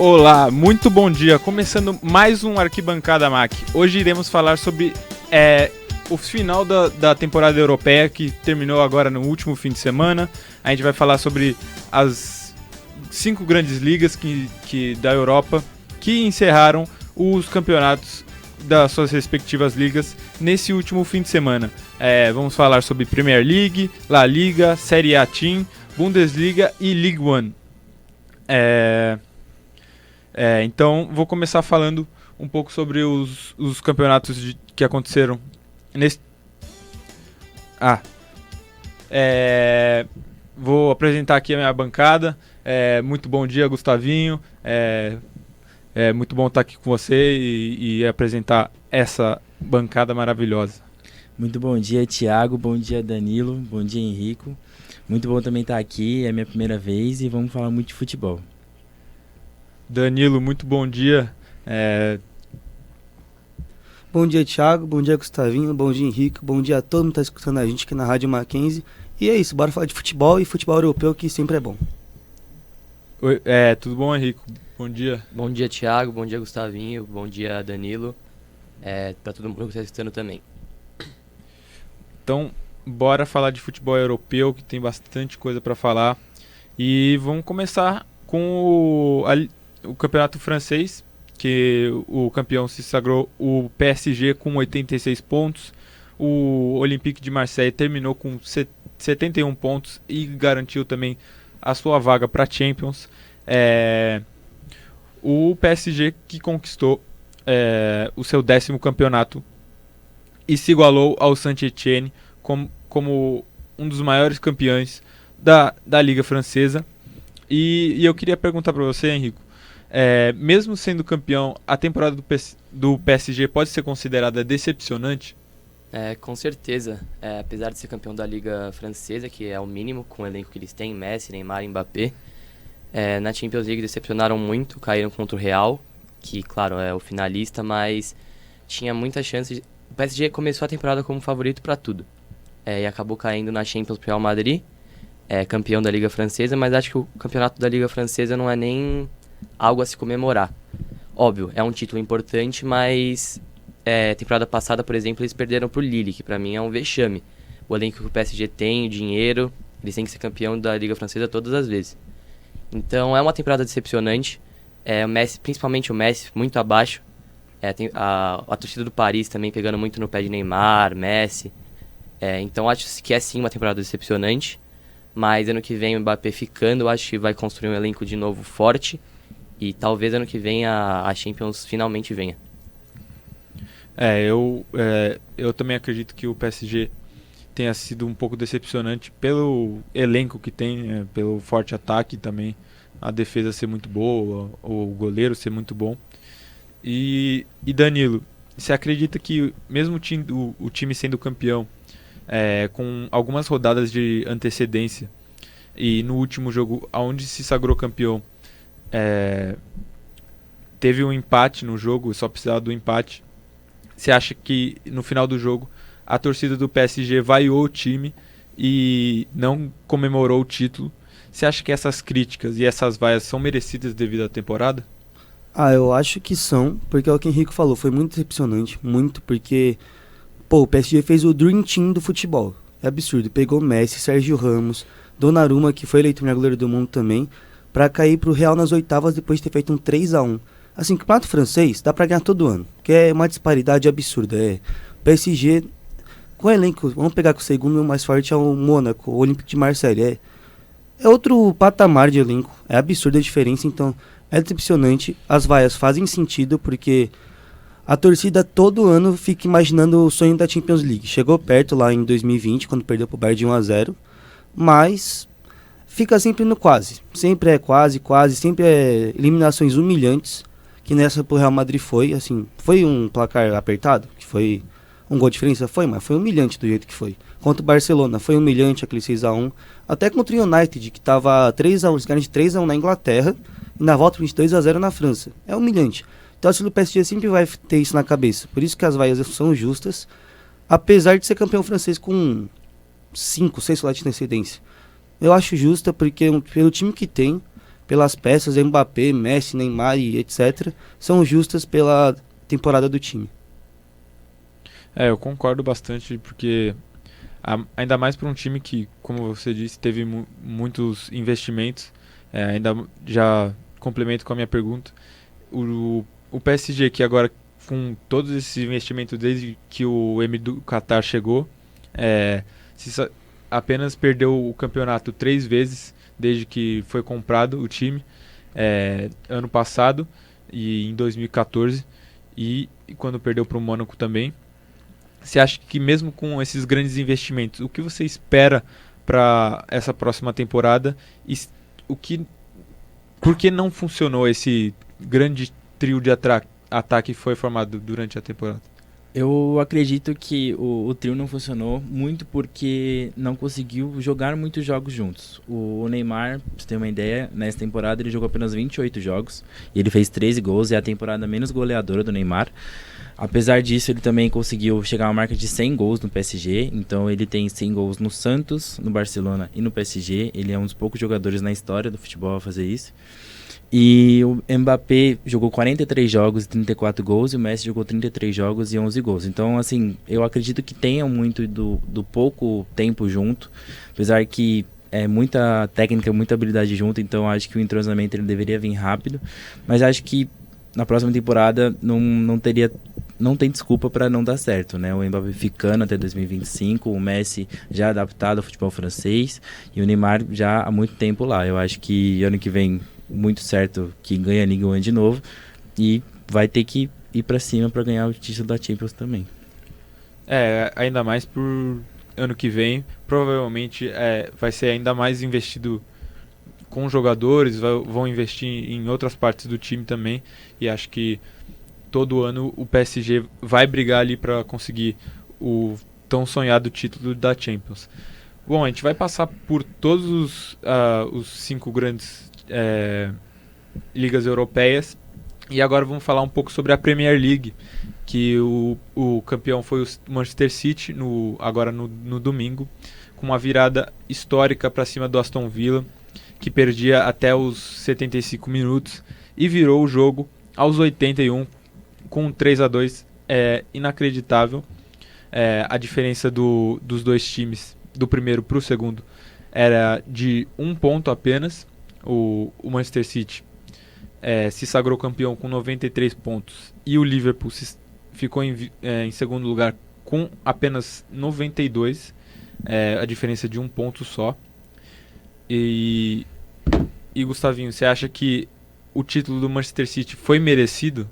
Olá, muito bom dia. Começando mais um Arquibancada MAC. Hoje iremos falar sobre o final da temporada europeia, que terminou agora no último fim de semana. A gente vai falar sobre as 5 grandes ligas da Europa que encerraram os campeonatos das suas respectivas ligas nesse último fim de semana. Vamos falar sobre Premier League, La Liga, Série A Team, Bundesliga e Ligue 1. Então vou começar falando um pouco sobre os campeonatos que aconteceram nesse... Vou apresentar aqui a minha bancada. Muito bom dia, Gustavinho. É muito bom estar aqui com você e apresentar essa bancada maravilhosa. Muito bom dia, Thiago. Bom dia, Danilo. Bom dia, Henrico. Muito bom também estar aqui. É minha primeira vez e vamos falar muito de futebol. Danilo, muito bom dia. Bom dia, Thiago. Bom dia, Gustavinho. Bom dia, Henrico. Bom dia a todo mundo que está escutando a gente aqui na Rádio Mackenzie. E é isso, bora falar de futebol e futebol europeu, que sempre é bom. Oi, tudo bom, Henrico? Bom dia. Bom dia, Thiago. Bom dia, Gustavinho. Bom dia, Danilo. Para todo mundo que está escutando também. Então, bora falar de futebol europeu, que tem bastante coisa para falar. E vamos começar com o campeonato francês, que o campeão se sagrou o PSG com 86 pontos. O Olympique de Marseille terminou com 71 pontos e garantiu também a sua vaga para a Champions. O PSG que conquistou o seu 10º campeonato e se igualou ao Saint-Étienne como um dos maiores campeões da Liga Francesa. E eu queria perguntar para você, Henrico, mesmo sendo campeão, a temporada do PSG pode ser considerada decepcionante? Com certeza. Apesar de ser campeão da Liga Francesa, que é o mínimo com o elenco que eles têm, Messi, Neymar e Mbappé, na Champions League decepcionaram muito, caíram contra o Real, que, claro, é o finalista, mas tinha muita chance. O PSG começou a temporada como favorito para tudo, e acabou caindo na Champions pro Real Madrid, campeão da Liga Francesa, mas acho que o campeonato da Liga Francesa não é nem algo a se comemorar. Óbvio, é um título importante, mas temporada passada, por exemplo, eles perderam pro Lille, que pra mim é um vexame. O elenco que o PSG tem, o dinheiro, eles têm que ser campeão da Liga Francesa todas as vezes. Então é uma temporada decepcionante. O Messi, principalmente o Messi, muito abaixo. Tem a torcida do Paris também pegando muito no pé de Neymar, Messi. Então acho que é sim uma temporada decepcionante. Mas ano que vem o Mbappé ficando, eu acho que vai construir um elenco de novo forte. E talvez ano que vem a Champions finalmente venha. Eu também acredito que o PSG tenha sido um pouco decepcionante pelo elenco que tem, pelo forte ataque também, a defesa ser muito boa, o goleiro ser muito bom. E Danilo, você acredita que mesmo o time sendo campeão, com algumas rodadas de antecedência, e no último jogo, onde se sagrou campeão, teve um empate no jogo, só precisava do empate, você acha que no final do jogo a torcida do PSG vaiou o time e não comemorou o título? Você acha que essas críticas e essas vaias são merecidas devido à temporada? Eu acho que são, porque é o que o Henrique falou, foi muito decepcionante, muito, porque o PSG fez o Dream Team do futebol, é absurdo, pegou Messi, Sérgio Ramos, Donnarumma, que foi eleito melhor goleiro do mundo também, pra cair pro Real nas oitavas depois de ter feito um 3-1. Assim, campeonato francês dá pra ganhar todo ano, que é uma disparidade absurda. PSG, com o elenco, vamos pegar que o segundo mais forte é o Mônaco, o Olympique de Marseille. É outro patamar de elenco, é absurda a diferença, então é decepcionante. As vaias fazem sentido, porque a torcida todo ano fica imaginando o sonho da Champions League. Chegou perto lá em 2020, quando perdeu pro Bayern de 1-0, mas fica sempre no quase. Sempre é quase, sempre é eliminações humilhantes, que nessa pro Real Madrid foi, assim, foi um placar apertado, que foi um gol de diferença, mas foi humilhante do jeito que foi. Contra o Barcelona, foi humilhante aquele 6-1, até contra o United, que tava 3-1, eles ganharam de 3-1 na Inglaterra, e na volta 2-0 na França. É humilhante. Então o PSG sempre vai ter isso na cabeça, por isso que as vaias são justas, apesar de ser campeão francês com 5, 6 rodadas de antecedência. Eu acho justa, porque pelo time que tem, pelas peças, Mbappé, Messi, Neymar e etc., são justas pela temporada do time. Eu concordo bastante, porque ainda mais para um time que, como você disse, teve muitos investimentos. Ainda já complemento com a minha pergunta. O PSG, que agora, com todos esses investimentos desde que o Emir do Qatar chegou, apenas perdeu o campeonato 3 vezes desde que foi comprado o time, ano passado e em 2014, e quando perdeu para o Mônaco também. Você acha que mesmo com esses grandes investimentos, o que você espera para essa próxima temporada e por que não funcionou esse grande trio de ataque que foi formado durante a temporada? Eu acredito que o trio não funcionou muito porque não conseguiu jogar muitos jogos juntos. O Neymar, pra você ter uma ideia, nessa temporada ele jogou apenas 28 jogos e ele fez 13 gols, é a temporada menos goleadora do Neymar. Apesar disso, ele também conseguiu chegar a uma marca de 100 gols no PSG, então ele tem 100 gols no Santos, no Barcelona e no PSG. Ele é um dos poucos jogadores na história do futebol a fazer isso. E o Mbappé jogou 43 jogos e 34 gols, e o Messi jogou 33 jogos e 11 gols. Então, assim, eu acredito que tenham muito do pouco tempo junto, apesar que é muita técnica, muita habilidade junto, então acho que o entrosamento ele deveria vir rápido, mas acho que na próxima temporada não tem desculpa para não dar certo, né? O Mbappé ficando até 2025, o Messi já adaptado ao futebol francês e o Neymar já há muito tempo lá. Eu acho que ano que vem muito certo que ganha a Liga 1 de novo e vai ter que ir para cima para ganhar o título da Champions também. Ainda mais por ano que vem, provavelmente vai ser ainda mais investido com jogadores, vão investir em outras partes do time também, e acho que todo ano o PSG vai brigar ali para conseguir o tão sonhado título da Champions. Bom, a gente vai passar por todos os 5 grandes ligas europeias, e agora vamos falar um pouco sobre a Premier League, que o campeão foi o Manchester City agora no domingo, com uma virada histórica para cima do Aston Villa, que perdia até os 75 minutos e virou o jogo aos 81 com 3-2. Inacreditável. A diferença dos dois times, do primeiro para o segundo, era de 1 ponto apenas. O Manchester City se sagrou campeão com 93 pontos e o Liverpool ficou em segundo lugar com apenas 92, a diferença de 1 ponto só. E Gustavinho, você acha que o título do Manchester City foi merecido?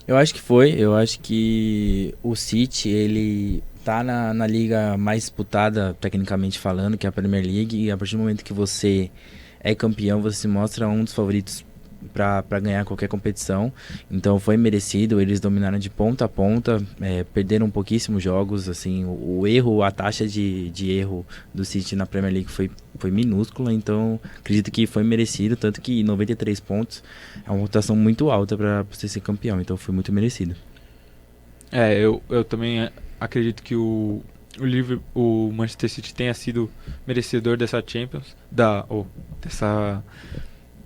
Eu acho que foi. Eu acho que o City, ele tá na liga mais disputada, tecnicamente falando, que é a Premier League, e a partir do momento que você é campeão, você se mostra um dos favoritos para ganhar qualquer competição. Então foi merecido, eles dominaram de ponta a ponta, perderam pouquíssimos jogos, assim, a taxa de erro do City na Premier League foi minúscula, então acredito que foi merecido, tanto que 93 pontos é uma votação muito alta para você ser campeão, então foi muito merecido. Eu também acredito que o Manchester City tenha sido merecedor dessa Champions,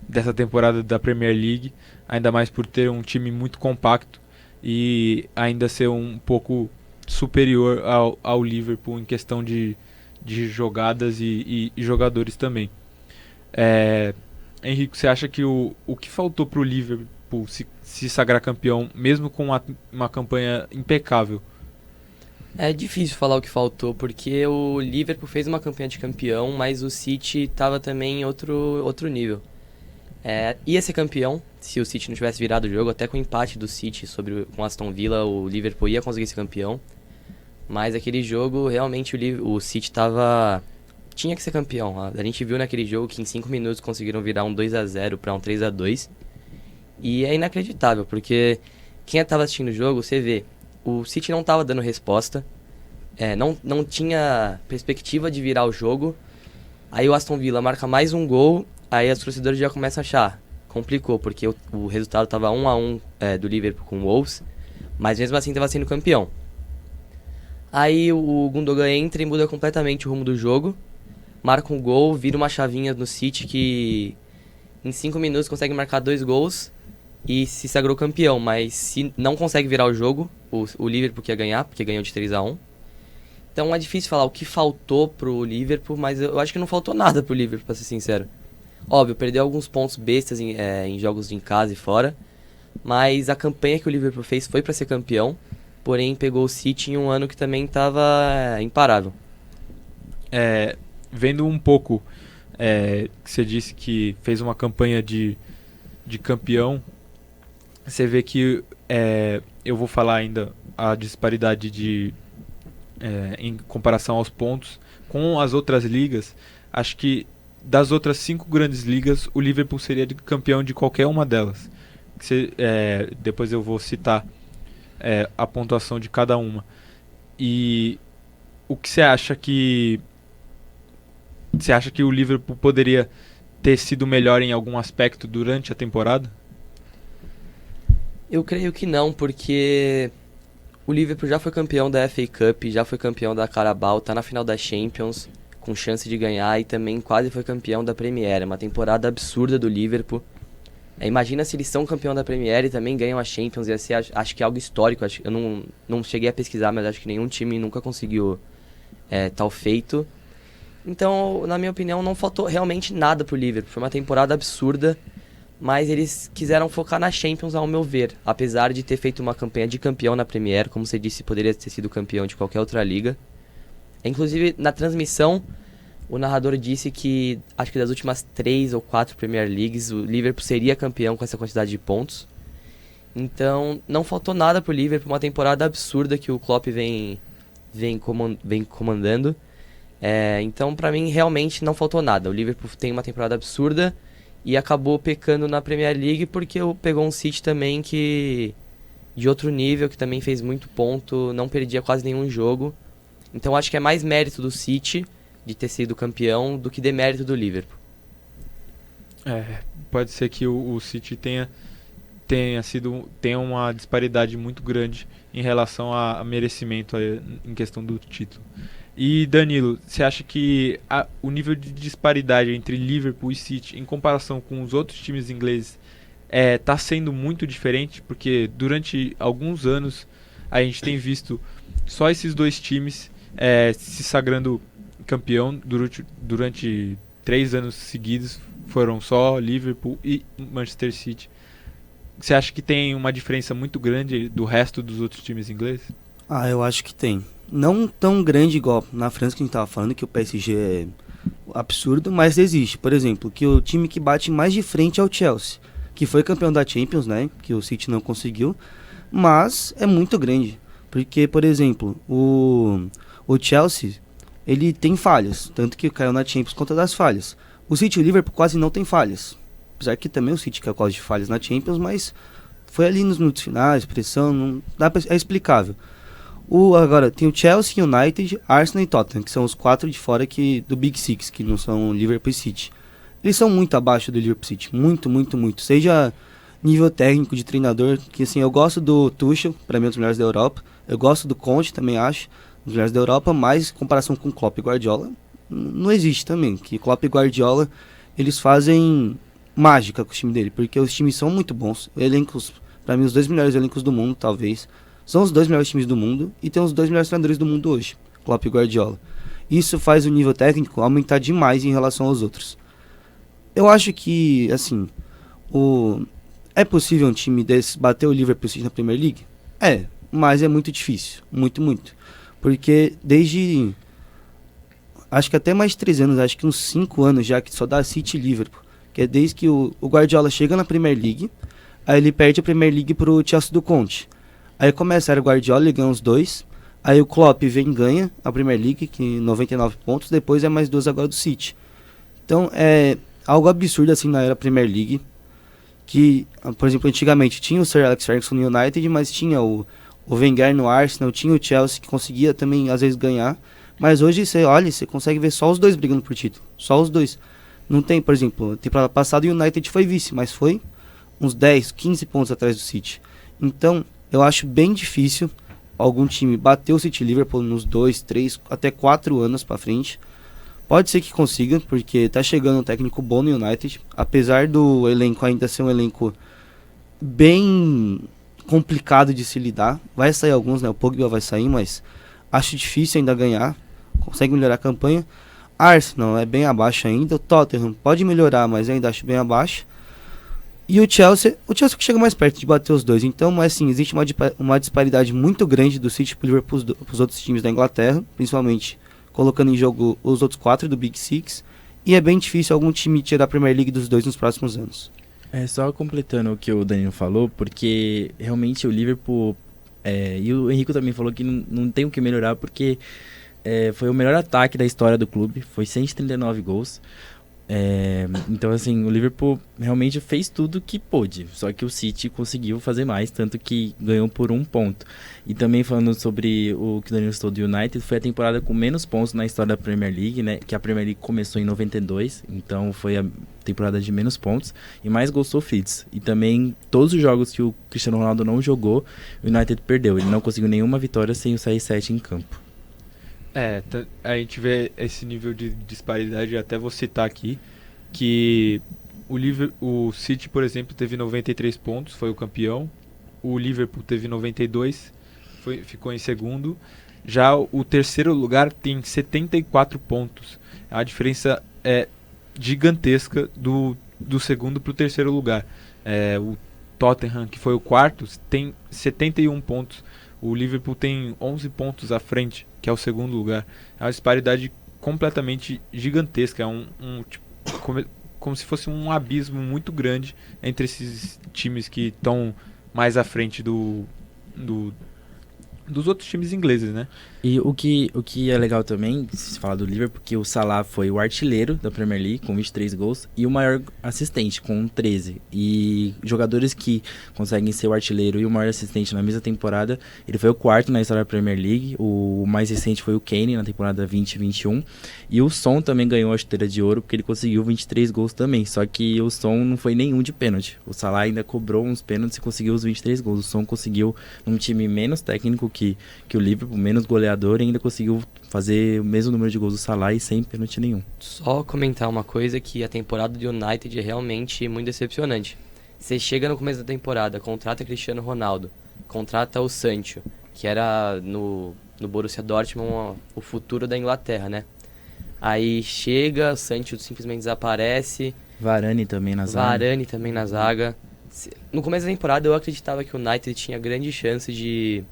dessa temporada da Premier League, ainda mais por ter um time muito compacto e ainda ser um pouco superior ao Liverpool em questão de jogadas e jogadores também. Henrique, você acha que o que faltou para o Liverpool se sagrar campeão, mesmo com uma campanha impecável? É difícil falar o que faltou, porque o Liverpool fez uma campanha de campeão, mas o City estava também em outro nível. Ia ser campeão se o City não tivesse virado o jogo, até com o empate do City com o Aston Villa, o Liverpool ia conseguir ser campeão. Mas aquele jogo, realmente o City tinha que ser campeão. A gente viu naquele jogo que em 5 minutos conseguiram virar um 2-0 para um 3-2. E é inacreditável, porque quem estava assistindo o jogo, você vê, o City não estava dando resposta, não tinha perspectiva de virar o jogo. Aí o Aston Villa marca mais um gol, aí os torcedores já começam a achar, complicou, porque o resultado estava 1-1 do Liverpool com o Wolves, mas mesmo assim estava sendo campeão. Aí o Gundogan entra e muda completamente o rumo do jogo, marca um gol, vira uma chavinha no City em 5 minutos consegue marcar 2 gols e se sagrou campeão, mas se não consegue virar o jogo, o Liverpool quer ganhar, porque ganhou de 3-1. Então é difícil falar o que faltou pro Liverpool, mas eu acho que não faltou nada pro Liverpool, pra ser sincero. Óbvio, perdeu alguns pontos bestas em jogos em casa e fora, mas a campanha que o Liverpool fez foi pra ser campeão, porém pegou o City em um ano que também tava imparável. Vendo um pouco que você disse que fez uma campanha de campeão, você vê que eu vou falar ainda a disparidade em comparação aos pontos com as outras ligas. Acho que das outras 5 grandes ligas, o Liverpool seria campeão de qualquer uma delas. Depois eu vou citar a pontuação de cada uma. E o que você acha que o Liverpool poderia ter sido melhor em algum aspecto durante a temporada? Eu creio que não, porque o Liverpool já foi campeão da FA Cup, já foi campeão da Carabao, tá na final da Champions, com chance de ganhar, e também quase foi campeão da Premier. É uma temporada absurda do Liverpool. Imagina se eles são campeão da Premier e também ganham a Champions, ia ser, acho que algo histórico. Eu não cheguei a pesquisar, mas acho que nenhum time nunca conseguiu tal feito. Então, na minha opinião, não faltou realmente nada pro Liverpool. Foi uma temporada absurda, mas eles quiseram focar na Champions, ao meu ver. Apesar de ter feito uma campanha de campeão na Premier, como você disse, poderia ter sido campeão de qualquer outra liga. Inclusive, na transmissão, o narrador disse que, acho que das últimas 3 ou 4 Premier Leagues, o Liverpool seria campeão com essa quantidade de pontos. Então, não faltou nada pro Liverpool, uma temporada absurda que o Klopp vem comandando. Então, pra mim, realmente não faltou nada. O Liverpool tem uma temporada absurda e acabou pecando na Premier League porque pegou um City também que de outro nível, que também fez muito ponto, não perdia quase nenhum jogo. Então, acho que é mais mérito do City de ter sido campeão do que demérito do Liverpool. Pode ser que o City tenha uma disparidade muito grande em relação a merecimento em questão do título. E Danilo, você acha que o nível de disparidade entre Liverpool e City em comparação com os outros times ingleses está sendo muito diferente? Porque durante alguns anos a gente tem visto só esses dois times se sagrando campeão. Durante 3 anos seguidos foram só Liverpool e Manchester City. Você acha que tem uma diferença muito grande do resto dos outros times ingleses? Eu acho que tem. Não tão grande igual na França que a gente estava falando, que o PSG é absurdo, mas existe. Por exemplo, que o time que bate mais de frente é o Chelsea, que foi campeão da Champions, né? Que o City não conseguiu, mas é muito grande. Porque, por exemplo, o Chelsea, ele tem falhas, tanto que caiu na Champions conta das falhas. O City e o Liverpool quase não tem falhas. Apesar que também o City caiu quase de falhas na Champions, mas foi ali nos minutos finais, pressão, não dá é explicável. Agora tem o Chelsea, United, Arsenal e Tottenham, que são os 4 de fora do Big Six, que não são Liverpool e City. Eles são muito abaixo do Liverpool City, muito, muito, muito. Seja nível técnico de treinador, que assim, eu gosto do Tuchel, para mim é um dos melhores da Europa. Eu gosto do Conte, também acho, um dos melhores da Europa, mas em comparação com Klopp e Guardiola, não existe também. Que Klopp e Guardiola, eles fazem mágica com o time dele, porque os times são muito bons. Elencos, para mim, os 2 melhores elencos do mundo, talvez. São os 2 melhores times do mundo e tem os 2 melhores treinadores do mundo hoje, Klopp e Guardiola. Isso faz o nível técnico aumentar demais em relação aos outros. Eu acho que, assim, é possível um time desses bater o Liverpool City na Premier League? Mas é muito difícil, muito, muito. Porque desde, acho que até mais de 3 anos, acho que uns 5 anos já, que só dá City e Liverpool, que é desde que o Guardiola chega na Premier League, aí ele perde a Premier League pro Chelsea do Conte. Aí começa o Guardiola, ele ganha os 2. Aí o Klopp vem e ganha a Premier League, que 99 pontos. Depois é mais 2 agora do City. Então é algo absurdo assim na era Premier League. Que, por exemplo, antigamente tinha o Sir Alex Ferguson no United, mas tinha o Wenger no Arsenal, tinha o Chelsea que conseguia também às vezes ganhar. Mas hoje você consegue ver só os 2 brigando por título. Só os 2. Não tem, por exemplo, temporada passada o United foi vice, mas foi uns 10, 15 pontos atrás do City. Então eu acho bem difícil algum time bater o City e Liverpool nos 2, 3, até 4 anos pra frente. Pode ser que consiga, porque tá chegando um técnico bom no United. Apesar do elenco ainda ser um elenco bem complicado de se lidar. Vai sair alguns, né? O Pogba vai sair, mas acho difícil ainda ganhar. Consegue melhorar a campanha. Arsenal é bem abaixo ainda. O Tottenham pode melhorar, mas ainda acho bem abaixo. E o Chelsea que chega mais perto de bater os dois. Então, mas assim, existe uma disparidade muito grande do City pro Liverpool pros outros times da Inglaterra, principalmente colocando em jogo os outros 4 do Big Six. E é bem difícil algum time tirar a Premier League dos dois nos próximos anos. Só completando o que o Danilo falou, porque realmente o Liverpool, e o Henrique também falou que não tem o que melhorar, porque foi o melhor ataque da história do clube, foi 139 gols. Então assim, o Liverpool realmente fez tudo que pôde, só que o City conseguiu fazer mais, tanto que ganhou por 1 ponto. E também falando sobre o que o Danilo citou do United, foi a temporada com menos pontos na história da Premier League, né? Que a Premier League começou em 92, então foi a temporada de menos pontos e mais gols sofridos. E também todos os jogos que o Cristiano Ronaldo não jogou, o United perdeu, ele não conseguiu nenhuma vitória sem o CR7 em campo. A gente vê esse nível de disparidade, até vou citar aqui, que o City, por exemplo, teve 93 pontos, foi o campeão, o Liverpool teve 92, ficou em segundo, já o terceiro lugar tem 74 pontos, a diferença é gigantesca do segundo para o terceiro lugar. O Tottenham, que foi o quarto, tem 71 pontos, o Liverpool tem 11 pontos à frente, que é o segundo lugar. É uma disparidade completamente gigantesca. É como se fosse um abismo muito grande entre esses times que estão mais à frente dos outros times ingleses, né? E o que é legal também, se falar do Liverpool, porque o Salah foi o artilheiro da Premier League com 23 gols e o maior assistente com 13. E jogadores que conseguem ser o artilheiro e o maior assistente na mesma temporada, ele foi o quarto na história da Premier League. O mais recente foi o Kane na temporada 2021. E o Son também ganhou a chuteira de ouro porque ele conseguiu 23 gols também. Só que o Son não foi nenhum de pênalti. O Salah ainda cobrou uns pênaltis e conseguiu os 23 gols. O Son conseguiu, num time menos técnico que o Liverpool, menos goleador, e ainda conseguiu fazer o mesmo número de gols do Salah e sem pênalti nenhum. Só comentar uma coisa, que a temporada do United é realmente muito decepcionante. Você chega no começo da temporada, contrata Cristiano Ronaldo, contrata o Sancho, que era no Borussia Dortmund o futuro da Inglaterra, né? Aí chega, Sancho simplesmente desaparece. Varane também na zaga. No começo da temporada eu acreditava que o United tinha grande chance de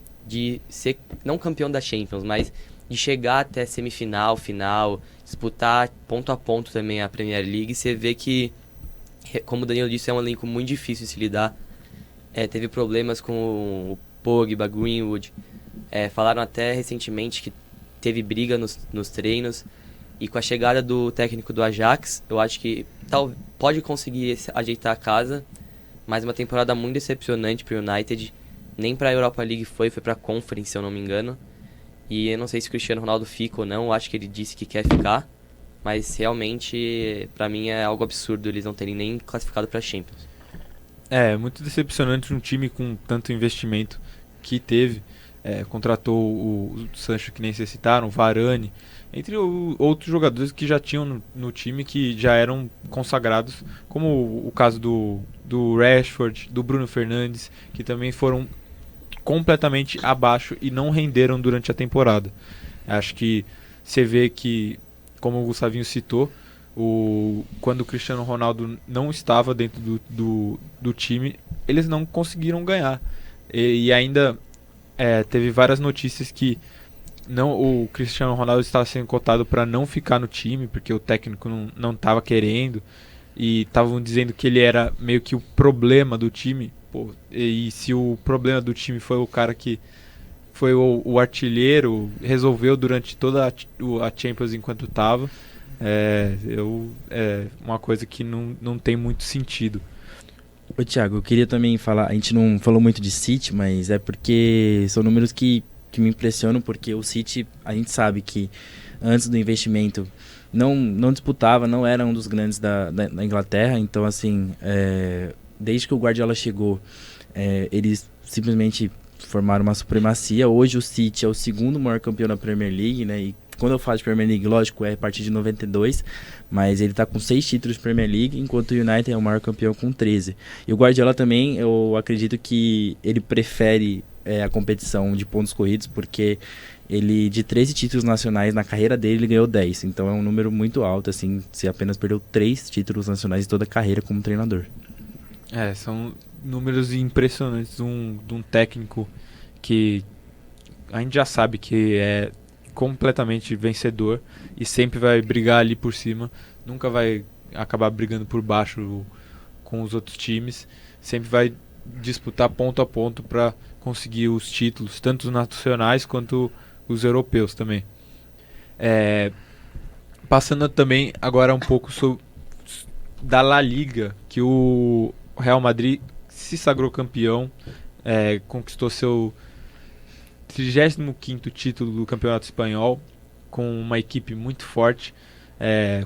ser, não campeão da Champions, mas de chegar até semifinal, final, disputar ponto a ponto também a Premier League. Você vê que, como o Danilo disse, é um elenco muito difícil de se lidar. Teve problemas com o Pogba, Greenwood. Falaram até recentemente que teve briga nos treinos. E com a chegada do técnico do Ajax, eu acho que pode conseguir ajeitar a casa. Mas uma temporada muito decepcionante para o United. Nem para a Europa League foi para a Conference, se eu não me engano. E eu não sei se o Cristiano Ronaldo fica ou não, eu acho que ele disse que quer ficar. Mas realmente, para mim, é algo absurdo eles não terem nem classificado para a Champions. É muito decepcionante um time com tanto investimento que teve. Contratou o Sancho, que nem vocês citaram, o Varane, entre outros jogadores que já tinham no time, que já eram consagrados, como o caso do Rashford, do Bruno Fernandes, que também foram completamente abaixo e não renderam durante a temporada. Acho que você vê que, como o Gustavinho citou, quando o Cristiano Ronaldo não estava dentro do time, eles não conseguiram ganhar. E ainda teve várias notícias que o Cristiano Ronaldo estava sendo cotado para não ficar no time, porque o técnico não estava querendo, e estavam dizendo que ele era meio que o problema do time. E se o problema do time foi o cara que foi o artilheiro, resolveu durante toda a Champions enquanto estava, uma coisa que não tem muito sentido. Ô Thiago, eu queria também falar, a gente não falou muito de City, mas é porque são números que me impressionam, porque o City, a gente sabe que antes do investimento não disputava, não era um dos grandes da Inglaterra, então assim, desde que o Guardiola chegou, eles simplesmente formaram uma supremacia. Hoje o City é o segundo maior campeão da Premier League, né, e quando eu falo de Premier League, lógico, é a partir de 92, mas ele tá com 6 títulos de Premier League, enquanto o United é o maior campeão com 13. E o Guardiola também, eu acredito que ele prefere a competição de pontos corridos, porque ele, de 13 títulos nacionais na carreira dele, ele ganhou 10. Então é um número muito alto, assim, se apenas perdeu 3 títulos nacionais em toda a carreira como treinador. São números impressionantes de um técnico que a gente já sabe que é completamente vencedor e sempre vai brigar ali por cima, nunca vai acabar brigando por baixo com os outros times, sempre vai disputar ponto a ponto para conseguir os títulos, tanto os nacionais quanto os europeus também. Passando também agora um pouco da La Liga, que o Real Madrid se sagrou campeão, conquistou seu 35º título do Campeonato Espanhol, com uma equipe muito forte.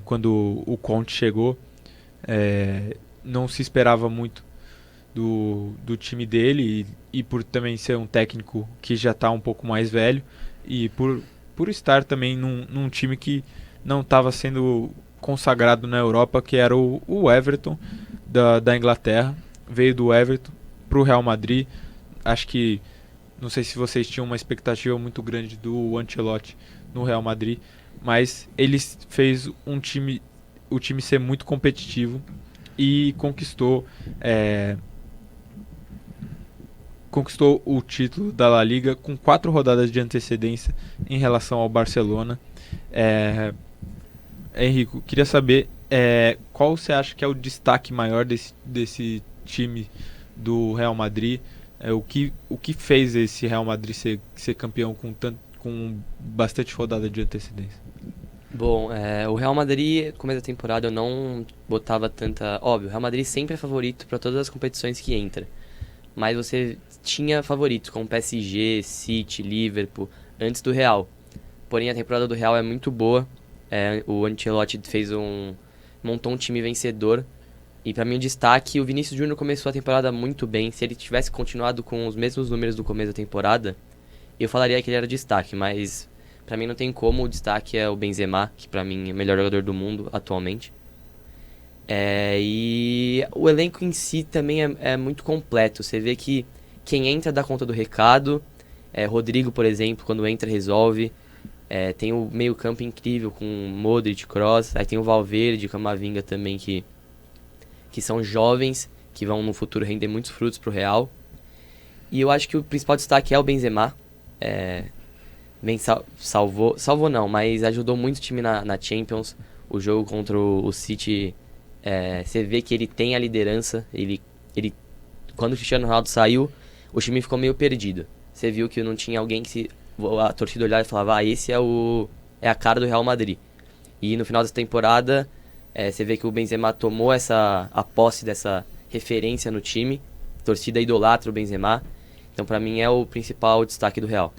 Quando o Conte chegou, não se esperava muito do time dele, e por também ser um técnico que já está um pouco mais velho, e por estar também num time que não estava sendo consagrado na Europa, que era o Everton da Inglaterra. Veio do Everton para o Real Madrid. Acho que, não sei se vocês tinham uma expectativa muito grande do Ancelotti no Real Madrid, mas ele fez o time ser muito competitivo e conquistou o título da La Liga com 4 rodadas de antecedência em relação ao Barcelona. Henrico, queria saber qual você acha que é o destaque maior desse time do Real Madrid, o que fez esse Real Madrid ser campeão com bastante rodada de antecedência? Bom, o Real Madrid, começo da temporada, eu não botava tanta... Óbvio, o Real Madrid sempre é favorito para todas as competições que entra, mas você tinha favoritos como PSG, City, Liverpool, antes do Real. Porém, a temporada do Real é muito boa. O Ancelotti montou um time vencedor. E pra mim o destaque, o Vinícius Júnior começou a temporada muito bem. Se ele tivesse continuado com os mesmos números do começo da temporada, eu falaria que ele era destaque, mas pra mim não tem como. O destaque é o Benzema, que pra mim é o melhor jogador do mundo atualmente. E o elenco em si também é muito completo. Você vê que quem entra dá conta do recado. Rodrigo, por exemplo, quando entra resolve. Tem o meio campo incrível com Modric, Kroos. Aí tem o Valverde, Camavinga também, que são jovens, que vão no futuro render muitos frutos pro Real. E eu acho que o principal destaque é o Benzema. Salvou não, mas ajudou muito o time na Champions. O jogo contra o City, você vê que ele tem a liderança. Ele, quando o Cristiano Ronaldo saiu, o time ficou meio perdido. Você viu que não tinha alguém que a torcida olhava e falava, esse é a cara do Real Madrid. E no final dessa temporada, você vê que o Benzema tomou a posse dessa referência no time. A torcida idolatra o Benzema. Então, pra mim, é o principal destaque do Real.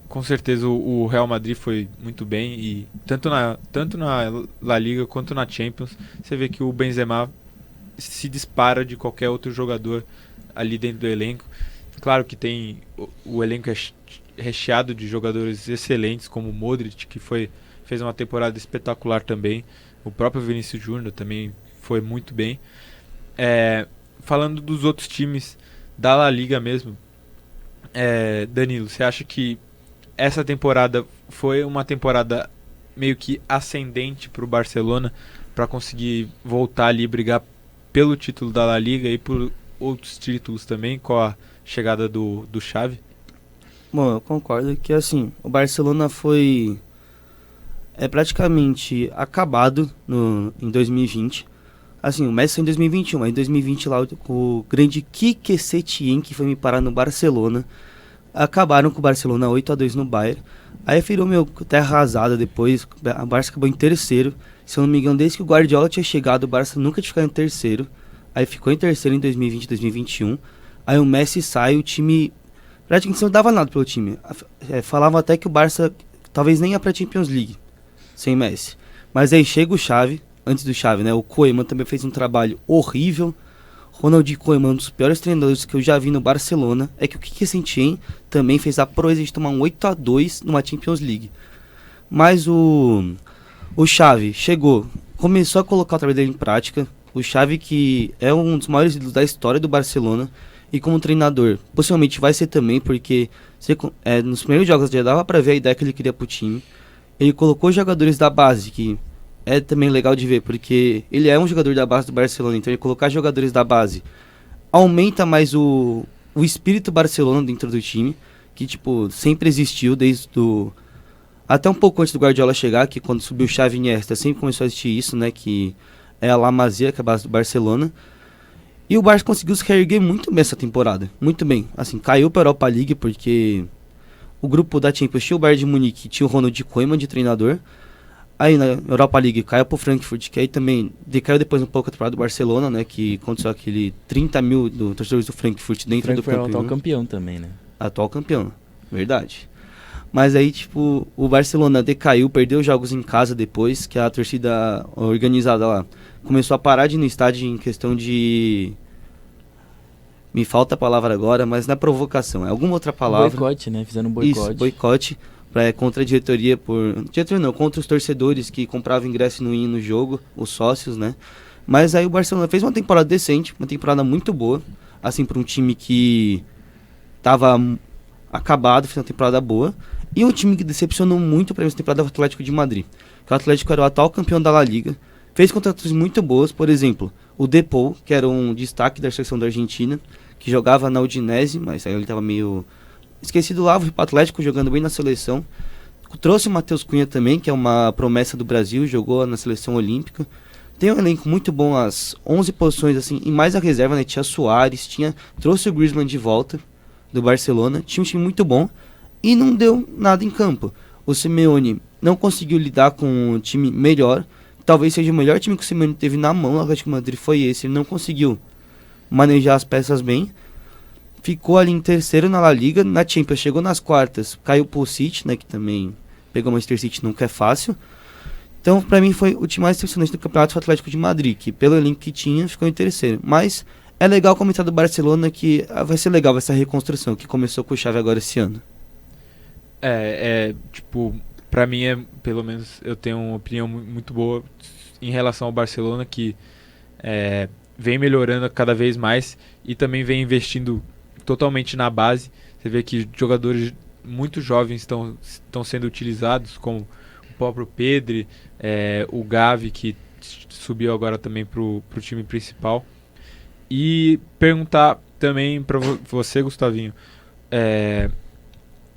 Com certeza o Real Madrid foi muito bem, e tanto na La Liga quanto na Champions, você vê que o Benzema se dispara de qualquer outro jogador ali dentro do elenco. Claro que o elenco é recheado de jogadores excelentes, como o Modric, que fez uma temporada espetacular também. O próprio Vinícius Júnior também foi muito bem. Falando dos outros times da La Liga mesmo, Danilo, você acha que essa temporada foi uma temporada meio que ascendente para o Barcelona, para conseguir voltar ali e brigar pelo título da La Liga e por outros títulos também, com a chegada do Xavi? Bom, eu concordo que assim, o Barcelona foi praticamente acabado em 2020. Assim, o Messi foi em 2021, mas em 2020 lá o grande Quique Setién, que foi me parar no Barcelona, acabaram com o Barcelona 8-2 no Bayern. Aí virou terra arrasada depois, a Barça acabou em terceiro. Se eu não me engano, desde que o Guardiola tinha chegado, o Barça nunca tinha ficado em terceiro. Aí ficou em terceiro em 2020 e 2021. Aí o Messi sai, o time praticamente não dava nada pelo time. Falavam até que o Barça talvez nem ia pra Champions League sem Messi. Mas aí chega o Xavi, antes do Xavi, né? O Koeman também fez um trabalho horrível. Ronald Koeman, um dos piores treinadores que eu já vi no Barcelona. É que o Quique Setién também fez a proeza de tomar um 8-2 numa Champions League. Mas o Xavi chegou, começou a colocar o trabalho dele em prática. O Xavi, que é um dos maiores ídolos da história do Barcelona, e como treinador, possivelmente vai ser também, porque nos primeiros jogos já dava pra ver a ideia que ele queria pro time. Ele colocou jogadores da base, que é também legal de ver, porque ele é um jogador da base do Barcelona, então ele colocar jogadores da base aumenta mais o espírito Barcelona dentro do time, que tipo, sempre existiu desde até um pouco antes do Guardiola chegar, que quando subiu o Xavi e Iniesta, sempre começou a existir isso, né, que é a La Masia, que é a base do Barcelona. E o Barça conseguiu se reerguer muito bem essa temporada, muito bem. Assim, caiu para a Europa League porque o grupo da Champions tinha o Bayern de Munique, tinha o Ronald Koeman de treinador. Aí na Europa League caiu pro Frankfurt, que aí também decaiu depois um pouco a temporada do Barcelona, né, que aconteceu aquele 30 mil torcedores do Frankfurt dentro do campeão. Foi o atual campeão também, né? Atual campeão, verdade. Mas aí, tipo, o Barcelona decaiu, perdeu jogos em casa depois, que a torcida organizada lá começou a parar de ir no estádio em questão de... Me falta a palavra agora, mas não é provocação, é alguma outra palavra. Boicote, né? Fizeram um boicote. Isso, boicote contra a diretoria contra os torcedores que compravam ingresso e não iam no jogo, os sócios, né? Mas aí o Barcelona fez uma temporada decente, uma temporada muito boa, assim, para um time que tava acabado, fez uma temporada boa. E um time que decepcionou muito para essa temporada é o Atlético de Madrid. O Atlético era o atual campeão da La Liga. Fez contratações muito boas, por exemplo, o Depou, que era um destaque da seleção da Argentina, que jogava na Udinese, mas aí ele estava meio esquecido lá, foi para o Atlético jogando bem na seleção. Trouxe o Matheus Cunha também, que é uma promessa do Brasil, jogou na seleção olímpica. Tem um elenco muito bom, as 11 posições, assim, e mais a reserva, né? Tinha Suárez, trouxe o Griezmann de volta do Barcelona, tinha um time muito bom. E não deu nada em campo. O Simeone não conseguiu lidar com um time melhor. Talvez seja o melhor time que o Simeone teve na mão. O Atlético de Madrid foi esse. Ele não conseguiu manejar as peças bem. Ficou ali em terceiro na La Liga. Na Champions chegou nas quartas. Caiu pro City, né? Que também pegou o Manchester City, nunca é fácil. Então, pra mim, foi o time mais decepcionante do campeonato, o Atlético de Madrid. Que pelo elenco que tinha, ficou em terceiro. Mas é legal comentar do Barcelona que vai ser legal essa reconstrução que começou com o Xavi agora esse ano. Tipo, pra mim pelo menos, eu tenho uma opinião muito boa em relação ao Barcelona, que vem melhorando cada vez mais e também vem investindo totalmente na base. Você vê que jogadores muito jovens estão sendo utilizados, como o próprio Pedri, o Gavi, que subiu agora também pro time principal. E perguntar também pra você, Gustavinho,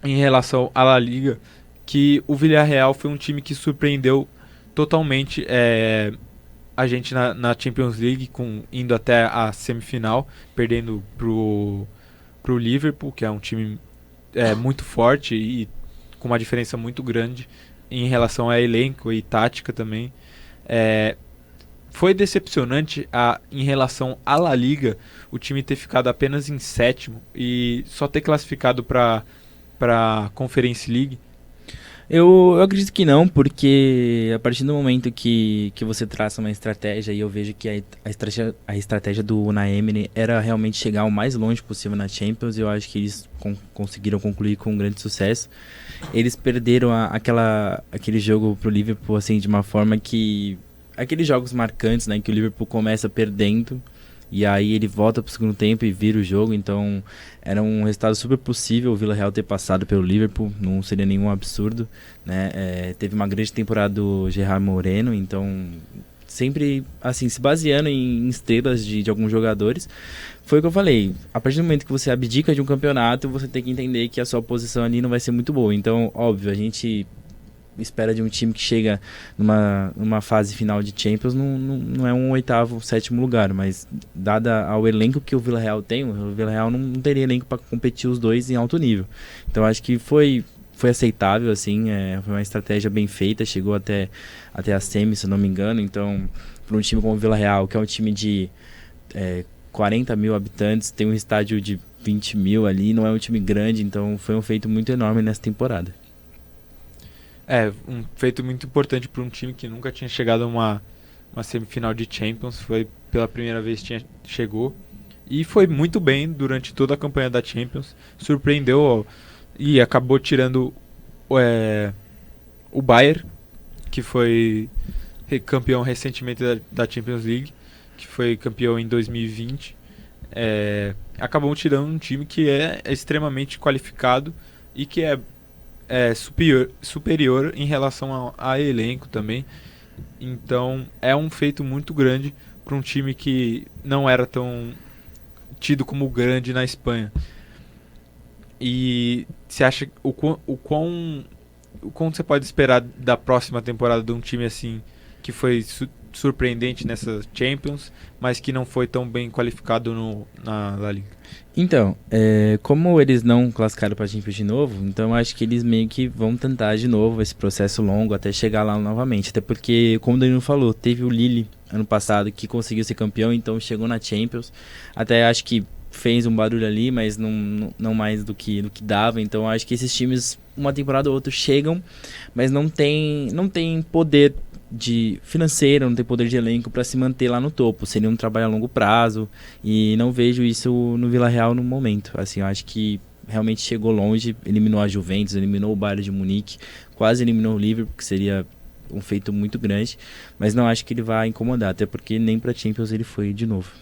em relação à La Liga, que o Villarreal foi um time que surpreendeu totalmente a gente na Champions League, indo até a semifinal, perdendo pro Liverpool, que é um time muito forte e com uma diferença muito grande em relação a elenco e tática também. Foi decepcionante em relação à La Liga o time ter ficado apenas em sétimo e só ter classificado para Conference League? Eu acredito que não, porque a partir do momento que você traça uma estratégia, e eu vejo que a estratégia do Unai Emery era realmente chegar o mais longe possível na Champions, eu acho que eles conseguiram concluir com um grande sucesso. Eles perderam aquele jogo pro Liverpool assim, de uma forma que... Aqueles jogos marcantes, né, que o Liverpool começa perdendo, e aí ele volta pro segundo tempo e vira o jogo. Então era um resultado super possível o Villarreal ter passado pelo Liverpool, não seria nenhum absurdo, né? Teve uma grande temporada do Gerard Moreno, então sempre assim, se baseando em estrelas de alguns jogadores. Foi o que eu falei, a partir do momento que você abdica de um campeonato, você tem que entender que a sua posição ali não vai ser muito boa. Então, óbvio, a gente espera de um time que chega numa fase final de Champions, não é um oitavo, sétimo lugar, mas dada ao elenco que o Villarreal tem, o Villarreal não teria elenco para competir os dois em alto nível. Então acho que foi aceitável, assim, foi uma estratégia bem feita, chegou até a semi, se não me engano. Então, para um time como o Villarreal, que é um time de 40 mil habitantes, tem um estádio de 20 mil ali, não é um time grande, então foi um feito muito enorme nessa temporada. Um feito muito importante para um time que nunca tinha chegado a uma semifinal de Champions. Foi pela primeira vez que chegou. e foi muito bem durante toda a campanha da Champions, surpreendeu e acabou tirando o Bayern, que foi campeão recentemente da Champions League, que foi campeão em 2020. Acabou tirando um time que é extremamente qualificado e que é superior em relação a elenco também. Então é um feito muito grande para um time que não era tão tido como grande na Espanha. E você acha o quão você pode esperar da próxima temporada de um time assim que foi surpreendente nessa Champions, mas que não foi tão bem qualificado na La Liga? Então, como eles não classificaram para a Champions de novo, então acho que eles meio que vão tentar de novo esse processo longo até chegar lá novamente. Até porque, como o Danilo falou, teve o Lille ano passado que conseguiu ser campeão, então chegou na Champions. Até acho que fez um barulho ali, mas não mais do que dava. Então acho que esses times, uma temporada ou outra, chegam, mas não tem poder financeiro, não tem poder de elenco para se manter lá no topo. Seria um trabalho a longo prazo e não vejo isso no Villarreal no momento. Assim, eu acho que realmente chegou longe, eliminou a Juventus, eliminou o Bayern de Munique, quase eliminou o Liverpool, que seria um feito muito grande, mas não acho que ele vai incomodar, até porque nem para Champions ele foi de novo.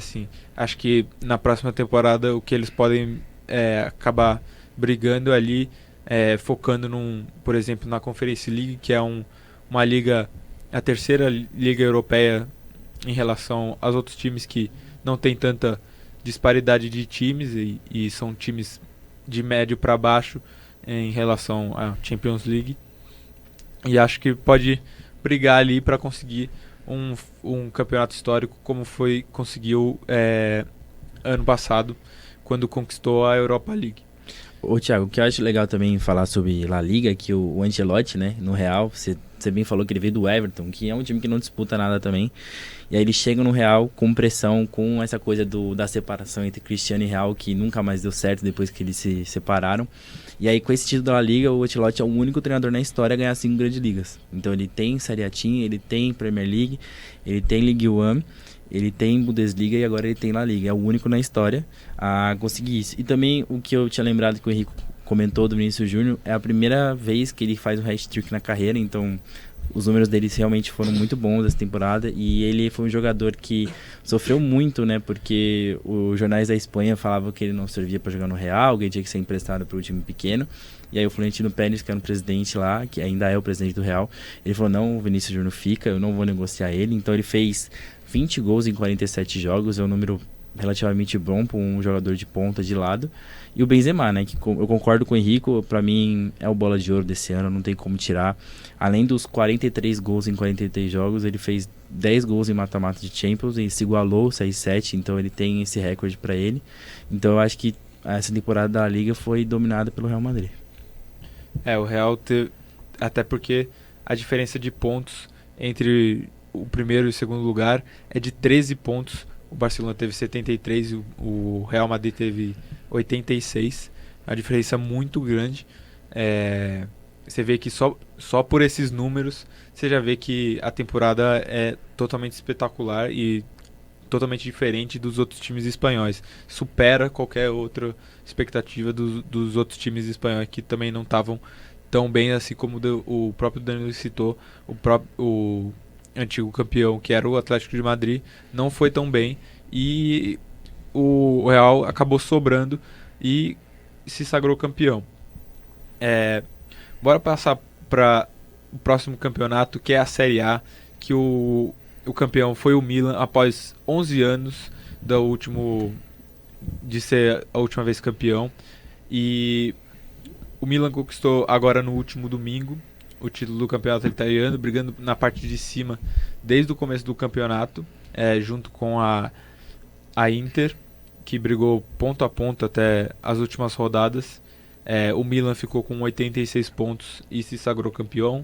Sim. Acho que na próxima temporada o que eles podem acabar brigando ali, focando por exemplo, na Conference League, que é uma liga, a terceira liga europeia em relação aos outros times que não tem tanta disparidade de times e são times de médio para baixo em relação à Champions League. E acho que pode brigar ali para conseguir um campeonato histórico como conseguiu ano passado, quando conquistou a Europa League. Ô Thiago, o que eu acho legal também falar sobre La Liga é que o Ancelotti, né, no Real, você bem falou que ele veio do Everton, que é um time que não disputa nada também, e aí ele chega no Real com pressão, com essa coisa da separação entre Cristiano e Real, que nunca mais deu certo depois que eles se separaram, e aí com esse título da La Liga, o Ancelotti é o único treinador na história a ganhar 5 grandes ligas. Então ele tem Serie A Team, ele tem Premier League, ele tem Ligue 1, ele tem Bundesliga e agora ele tem La Liga. É o único na história a conseguir isso. E também o que eu tinha lembrado que o Henrique comentou do Vinícius Júnior, é a primeira vez que ele faz um hat-trick na carreira, então os números dele realmente foram muito bons essa temporada, e ele foi um jogador que sofreu muito, né, porque os jornais da Espanha falavam que ele não servia para jogar no Real, que ele tinha que ser emprestado para o time pequeno, e aí o Florentino Pérez, que era o presidente lá, que ainda é o presidente do Real, ele falou, não, o Vinícius Júnior fica, eu não vou negociar ele, então ele fez 20 gols em 47 jogos, é um número relativamente bom para um jogador de ponta de lado. E o Benzema, né, que eu concordo com o Henrico, para mim é o bola de ouro desse ano, não tem como tirar. Além dos 43 gols em 43 jogos, ele fez 10 gols em mata-mata de Champions e se igualou 6-7, então ele tem esse recorde para ele. Então eu acho que essa temporada da Liga foi dominada pelo Real Madrid. O Real até porque a diferença de pontos entre o primeiro e o segundo lugar é de 13 pontos. O Barcelona teve 73 e o Real Madrid teve 86. A diferença é muito grande. Você vê que só por esses números você já vê que a temporada é totalmente espetacular e totalmente diferente dos outros times espanhóis. Supera qualquer outra expectativa dos outros times espanhóis, que também não estavam tão bem, assim como o próprio Danilo citou. O antigo campeão, que era o Atlético de Madrid, não foi tão bem, e o Real acabou sobrando e se sagrou campeão. Bora passar para o próximo campeonato, que é a Série A, que o campeão foi o Milan após 11 anos de ser a última vez campeão, e o Milan conquistou agora no último domingo o título do campeonato italiano, brigando na parte de cima desde o começo do campeonato, junto com a Inter, que brigou ponto a ponto até as últimas rodadas. O Milan ficou com 86 pontos e se sagrou campeão.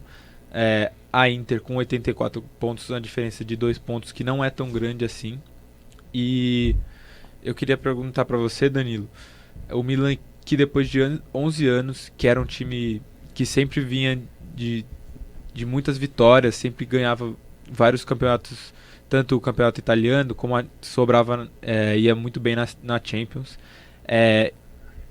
A Inter com 84 pontos, uma diferença de 2 pontos que não é tão grande assim. E eu queria perguntar para você, Danilo, o Milan, que depois de 11 anos, que era um time que sempre vinha de muitas vitórias, sempre ganhava vários campeonatos tanto o campeonato italiano como sobrava, ia muito bem na Champions,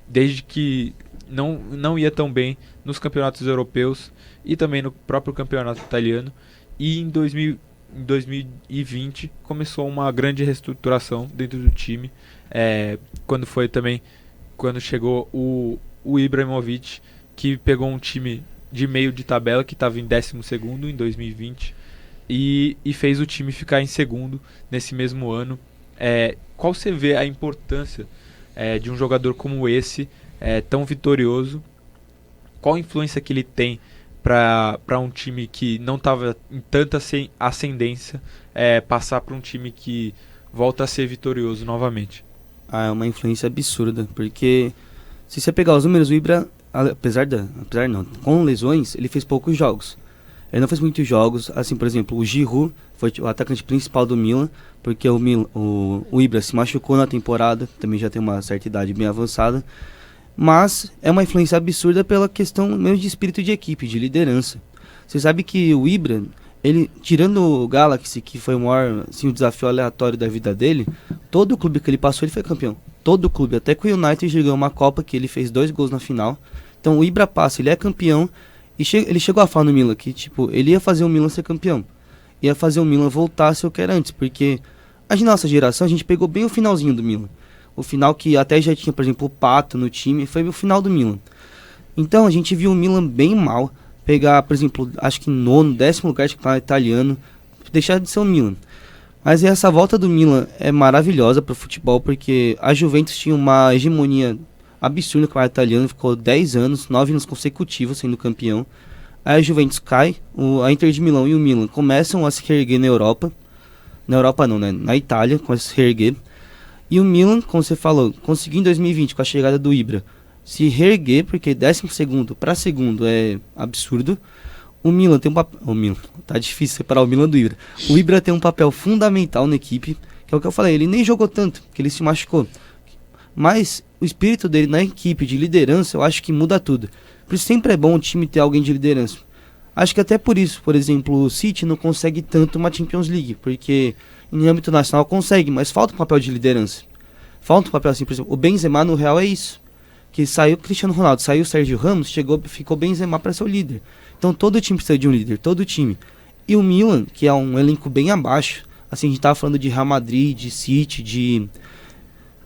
desde que não ia tão bem nos campeonatos europeus e também no próprio campeonato italiano. E em 2020 começou uma grande reestruturação dentro do time, quando chegou o Ibrahimovic, que pegou um time de meio de tabela que estava em 12º em 2020 e fez o time ficar em segundo nesse mesmo ano. Qual você vê a importância de um jogador como esse, tão vitorioso? Qual a influência que ele tem para um time que não estava em tanta ascendência passar para um time que volta a ser vitorioso novamente? É uma influência absurda, porque se você pegar os números, o Ibra, com lesões, ele fez poucos jogos. Ele não fez muitos jogos, assim, por exemplo, o Giroud foi o atacante principal do Milan, porque o Ibra se machucou na temporada, também já tem uma certa idade bem avançada, mas é uma influência absurda pela questão mesmo de espírito de equipe, de liderança. Você sabe que o Ibra, ele, tirando o Galaxy, que foi o maior, assim, o desafio aleatório da vida dele, todo o clube que ele passou, ele foi campeão. Todo o clube, até com o United jogou uma Copa que ele fez 2 gols na final. Então o Ibra passa, ele é campeão, e ele chegou a falar no Milan que, tipo, ele ia fazer o Milan ser campeão. Ia fazer o Milan voltar a ser o que era antes, porque a nossa geração, a gente pegou bem o finalzinho do Milan. O final que até já tinha, por exemplo, o Pato no time, foi o final do Milan. Então a gente viu o Milan bem mal, pegar, por exemplo, acho que 9º, 10º lugar de campeonato italiano, deixar de ser o Milan. Mas essa volta do Milan é maravilhosa para o futebol, porque a Juventus tinha uma hegemonia absurda no campeonato italiano, ficou 10 anos, 9 anos consecutivos sendo campeão. Aí a Juventus cai, a Inter de Milão e o Milan começam a se reerguer na Europa. Na Europa não, né? Na Itália, começa a se reerguer. E o Milan, como você falou, conseguiu em 2020, com a chegada do Ibra, se reerguer, porque 12º para segundo é absurdo. O Milan tem um papel... tá difícil separar o Milan do Ibra. O Ibra tem um papel fundamental na equipe, que é o que eu falei, ele nem jogou tanto, porque ele se machucou. Mas o espírito dele na equipe de liderança, eu acho que muda tudo. Por isso sempre é bom o time ter alguém de liderança. Acho que até por isso, por exemplo, o City não consegue tanto uma Champions League, porque em âmbito nacional consegue, mas falta um papel de liderança. Falta um papel assim, por exemplo, o Benzema no Real é isso. Que saiu o Cristiano Ronaldo, saiu o Sérgio Ramos, ficou Benzema para ser o líder. Então todo time precisa de um líder, todo time. E o Milan, que é um elenco bem abaixo, assim, a gente tava falando de Real Madrid, de City,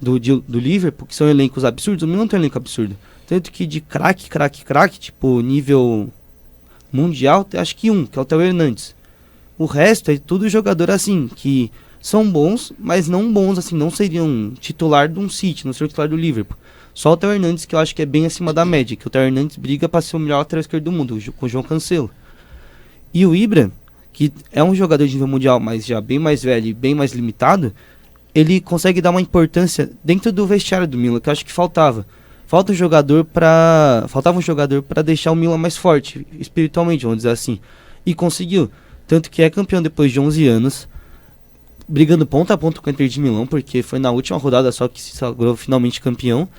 do Liverpool, que são elencos absurdos, o Milan tem um elenco absurdo. Tanto que de craque, tipo, nível mundial, acho que que é o Theo Hernandes. O resto é tudo jogador assim, que são bons, mas não bons, assim, não seriam titular de um City, não seriam titular do Liverpool. Só o Theo Hernandes, que eu acho que é bem acima da média, que o Theo Hernandes briga para ser o melhor lateral esquerdo do mundo, com o João Cancelo. E o Ibra, que é um jogador de nível mundial, mas já bem mais velho e bem mais limitado, ele consegue dar uma importância dentro do vestiário do Milan, que eu acho que faltava. Faltava um jogador para deixar o Milan mais forte, espiritualmente, vamos dizer assim. E conseguiu. Tanto que é campeão depois de 11 anos, brigando ponto a ponto com o Inter de Milão, porque foi na última rodada só que se sagrou finalmente campeão.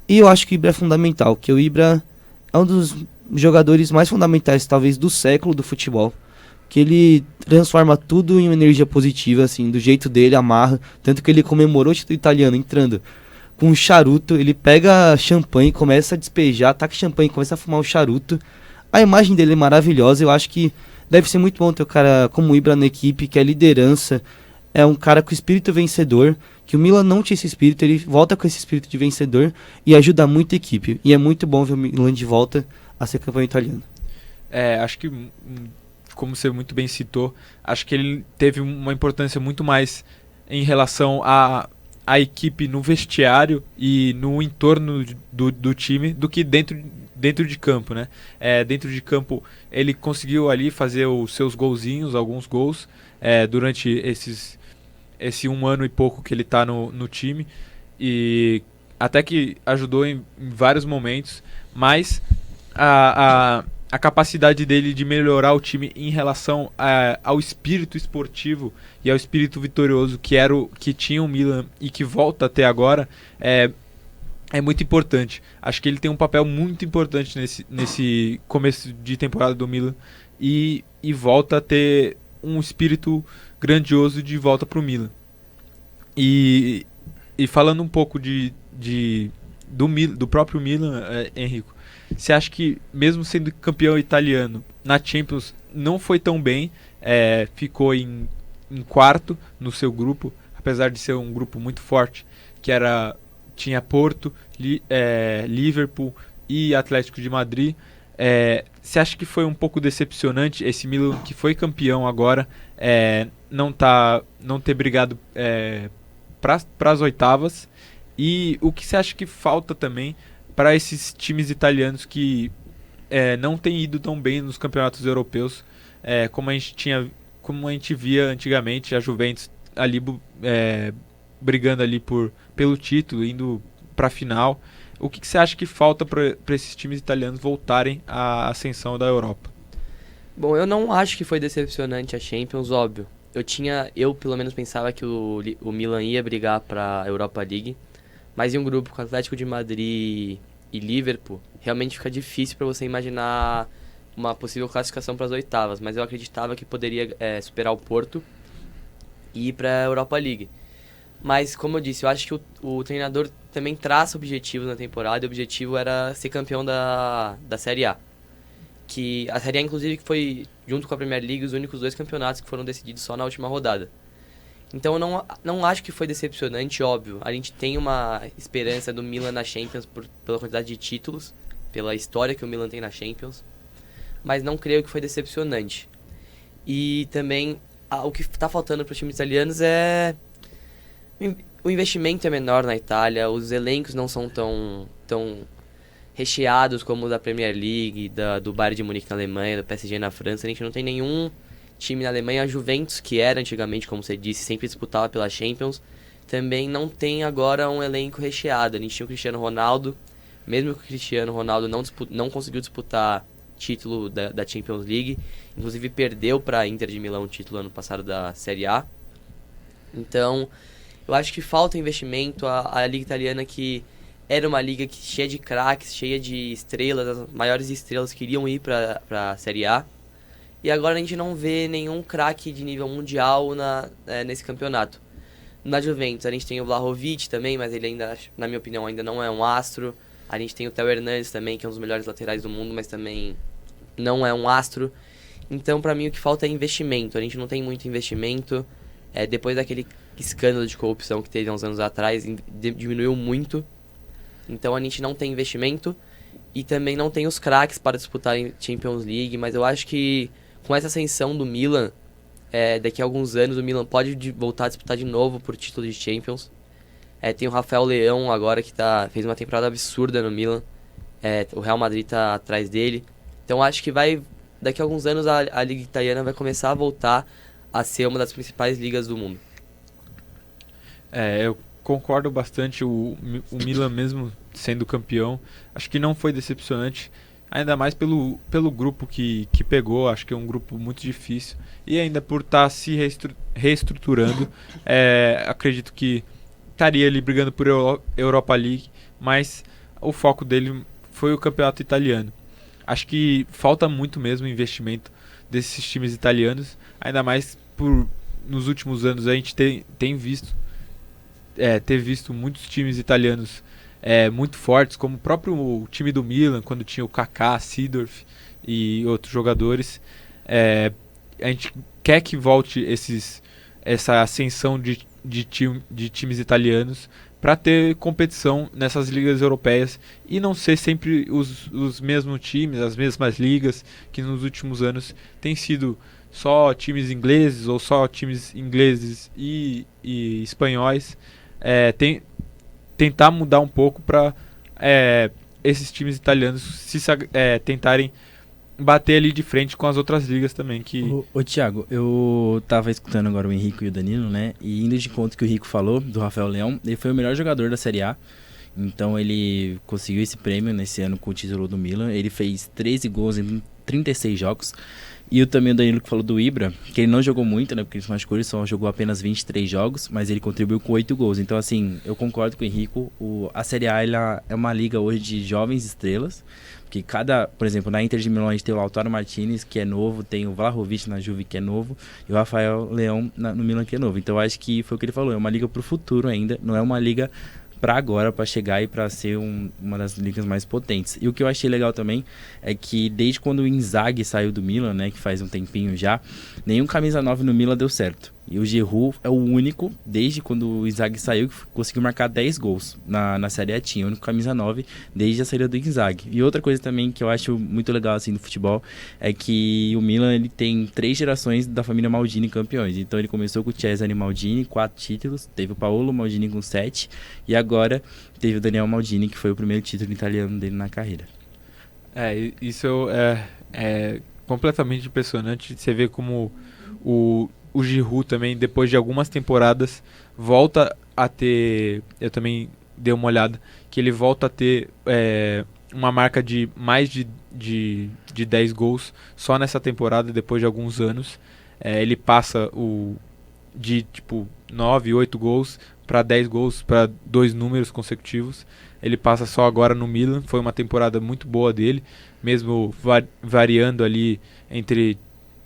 E eu acho que o Ibra é fundamental, que o Ibra é um dos jogadores mais fundamentais, talvez, do século do futebol. Que ele transforma tudo em uma energia positiva, assim, do jeito dele, amarra. Tanto que ele comemorou o título italiano entrando com um charuto, ele pega champanhe, começa a despejar, taca champanhe, começa a fumar o charuto. A imagem dele é maravilhosa, eu acho que deve ser muito bom ter um cara como o Ibra na equipe, que é liderança, é um cara com espírito vencedor, que o Milan não tinha esse espírito, ele volta com esse espírito de vencedor e ajuda muito a equipe. E é muito bom ver o Milan de volta a ser campeão italiano. Acho que, como você muito bem citou, acho que ele teve uma importância muito mais em relação a equipe no vestiário e no entorno do time do que dentro de campo, né? Dentro de campo ele conseguiu ali fazer os seus golzinhos, alguns gols, durante esse 1 ano e pouco que ele está no time, e até que ajudou em vários momentos, mas a capacidade dele de melhorar o time em relação ao espírito esportivo e ao espírito vitorioso que tinha o Milan e que volta até agora é muito importante. Acho que ele tem um papel muito importante nesse começo de temporada do Milan e volta a ter um espírito grandioso de volta para o Milan. E falando um pouco do próprio Milan, Enrico, você acha que mesmo sendo campeão italiano na Champions não foi tão bem, ficou em quarto no seu grupo, apesar de ser um grupo muito forte, que tinha Porto, Liverpool e Atlético de Madrid. Você acha que foi um pouco decepcionante esse Milan que foi campeão agora não ter brigado para as oitavas? E o que você acha que falta também para esses times italianos que não têm ido tão bem nos campeonatos europeus, como a gente via antigamente, a Juventus ali brigando ali pelo título, indo para a final? O que você acha que falta para esses times italianos voltarem à ascensão da Europa? Bom, eu não acho que foi decepcionante a Champions, óbvio. Eu pelo menos pensava que o Milan ia brigar para a Europa League, mas em um grupo com Atlético de Madrid e Liverpool, realmente fica difícil para você imaginar uma possível classificação para as oitavas, mas eu acreditava que poderia superar o Porto e ir para a Europa League. Mas, como eu disse, eu acho que o treinador também traça objetivos na temporada, e o objetivo era ser campeão da Série A. Que a Série A, inclusive, que foi, junto com a Premier League, os únicos 2 campeonatos que foram decididos só na última rodada. Então, eu não acho que foi decepcionante, óbvio. A gente tem uma esperança do Milan na Champions pela quantidade de títulos, pela história que o Milan tem na Champions, mas não creio que foi decepcionante. E também, o que está faltando para os times italianos o investimento é menor na Itália, os elencos não são tão recheados como o da Premier League, do Bayern de Munique na Alemanha, do PSG na França. A gente não tem nenhum time na Alemanha. A Juventus, que era antigamente, como você disse, sempre disputava pela Champions, também não tem agora um elenco recheado. A gente tinha o Cristiano Ronaldo, mesmo que o Cristiano Ronaldo não conseguiu disputar título da Champions League, inclusive perdeu para a Inter de Milão o título ano passado da Série A. Então, eu acho que falta investimento. A Liga Italiana, que era uma liga cheia de craques, cheia de estrelas, as maiores estrelas queriam ir para a Série A. E agora a gente não vê nenhum craque de nível mundial nesse campeonato. Na Juventus a gente tem o Vlahovic também, mas ele ainda, na minha opinião, ainda não é um astro. A gente tem o Theo Hernandes também, que é um dos melhores laterais do mundo, mas também não é um astro. Então, para mim, o que falta é investimento. A gente não tem muito investimento. Depois daquele escândalo de corrupção que teve há uns anos atrás, diminuiu muito. Então a gente não tem investimento e também não tem os craques para disputar em Champions League, mas eu acho que com essa ascensão do Milan, daqui a alguns anos o Milan pode voltar a disputar de novo por título de Champions. Tem o Rafael Leão agora que fez uma temporada absurda no Milan, o Real Madrid está atrás dele. Então acho que daqui a alguns anos a Liga Italiana vai começar a voltar a ser uma das principais ligas do mundo. Eu concordo bastante. O Milan, mesmo sendo campeão, acho que não foi decepcionante, ainda mais pelo grupo que pegou. Acho que é um grupo muito difícil e ainda por estar se reestruturando, acredito que estaria ali brigando por Europa League, mas o foco dele foi o campeonato italiano. Acho que falta muito mesmo investimento desses times italianos, ainda mais nos últimos anos a gente tem visto muitos times italianos muito fortes, como o próprio time do Milan, quando tinha o Kaká, Seedorf e outros jogadores. A gente quer que volte essa ascensão de times italianos para ter competição nessas ligas europeias e não ser sempre os mesmos times, as mesmas ligas, que nos últimos anos tem sido só times ingleses ou só times ingleses e espanhóis. Tentar mudar um pouco para esses times italianos tentarem bater ali de frente com as outras ligas também. Ô Thiago, eu tava escutando agora o Henrico e o Danilo, né? E indo de conta que o Henrico falou do Rafael Leão, ele foi o melhor jogador da Série A. Então ele conseguiu esse prêmio nesse ano com o título do Milan. Ele fez 13 gols em 36 jogos. E também o Danilo que falou do Ibra, que ele não jogou muito, né? Porque ele se machucou, ele só jogou apenas 23 jogos, mas ele contribuiu com 8 gols. Então, assim, eu concordo com o Henrico. A Série A ela é uma liga hoje de jovens estrelas. Porque por exemplo, na Inter de Milão a gente tem o Lautaro Martinez, que é novo, tem o Vlahovic na Juve, que é novo, e o Rafael Leão no Milan, que é novo. Então, eu acho que foi o que ele falou, é uma liga pro futuro ainda, não é uma liga para agora, para chegar e para ser uma das ligas mais potentes. E o que eu achei legal também é que desde quando o Inzaghi saiu do Milan, né, que faz um tempinho já, nenhum camisa 9 no Milan deu certo. E o Giroud é o único, desde quando o Inzaghi saiu, que conseguiu marcar 10 gols na Série A. Tinha o único camisa 9 desde a saída do Inzaghi. E outra coisa também que eu acho muito legal assim do futebol é que o Milan ele tem 3 gerações da família Maldini campeões. Então ele começou com o Cesare Maldini, 4 títulos, teve o Paolo Maldini com 7 e agora teve o Daniel Maldini, que foi o primeiro título italiano dele na carreira. Isso é completamente impressionante. Você vê como o Giroud também, depois de algumas temporadas, volta a ter... Eu também dei uma olhada, que ele volta a ter uma marca de mais de 10 gols só nessa temporada, depois de alguns anos. Ele passa de tipo 9, 8 gols para 10 gols, para 2 números consecutivos. Ele passa só agora no Milan. Foi uma temporada muito boa dele, mesmo variando ali entre